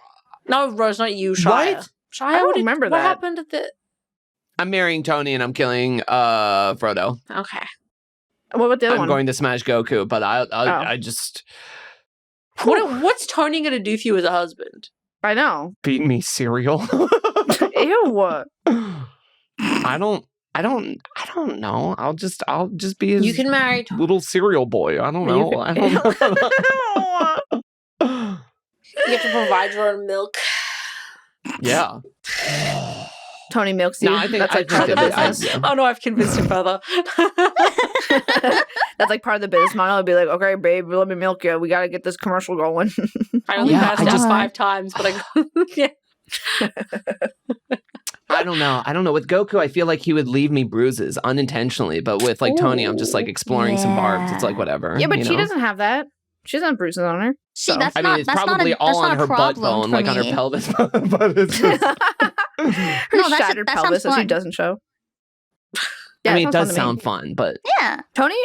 no, Rose, not you, Shia. What? Shia, I don't what did- remember what that. happened at the? I'm marrying Tony and I'm killing Frodo. Okay. What about the other I'm one? going to smash Goku, but Oh. I just What's Tony gonna do for you as a husband? I know. feed me cereal. Ew. I don't know. I'll just be his You can marry. little cereal boy. I don't You know. can- I don't know. You have to provide your own milk. Yeah. Tony milks you. No, I think That's like I part of the think that- business. Oh no, I've convinced him further. That's like part of the business model. It'd be like, okay, babe, let me milk you. We got to get this commercial going. I only Yeah, passed I out just- 5 times, but I yeah. I don't know. With Goku, I feel like he would leave me bruises unintentionally, but with like Tony, I'm just like exploring some barbs. It's like whatever. Yeah, but you she know? doesn't have that. She doesn't have bruises on her. See, So. that's I not. mean, it's that's probably not a, all that's on not her a butt problem bone, for like on her me. pelvis, but it's just. Her No, shattered that pelvis sounds that she fun. doesn't show. I mean, it does sounds fun to me. sound fun, but Yeah. Tony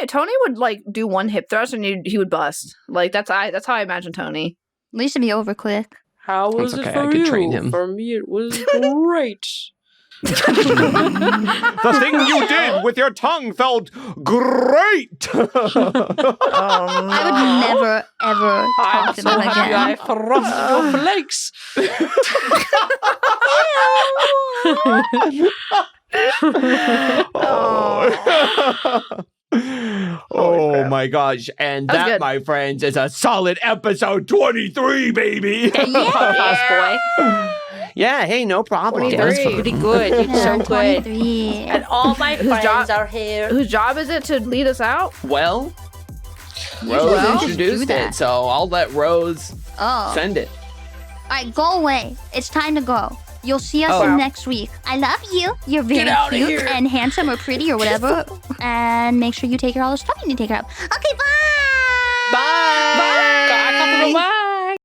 would like do one hip thrust and he would bust. Like that's how I imagine Tony. At least it'd be over quick. How was That's it okay, I for could you? train him. For me, it was great. the thing you did with your tongue felt great. I would never, ever I'm talk to so them happy again. I thrust your flakes. Oh crap. my gosh. And That was that, good. my friends, is a solid episode 23, baby. Yes, boy. Yeah, hey, no problem. That was 23. pretty good. It's so good. 23. And all my Whose friends job- are here. Whose job is it to lead us out? Well, You Rose should just introduced do that. it, so I'll let Rose Oh. send it. Alright, go away. It's time to go. You'll see us Oh. in next week. I love you. You're very Get outta cute here. and handsome or pretty or whatever. And make sure you take care of all the stuff you need to take care of. Okay, bye! Bye. Bye.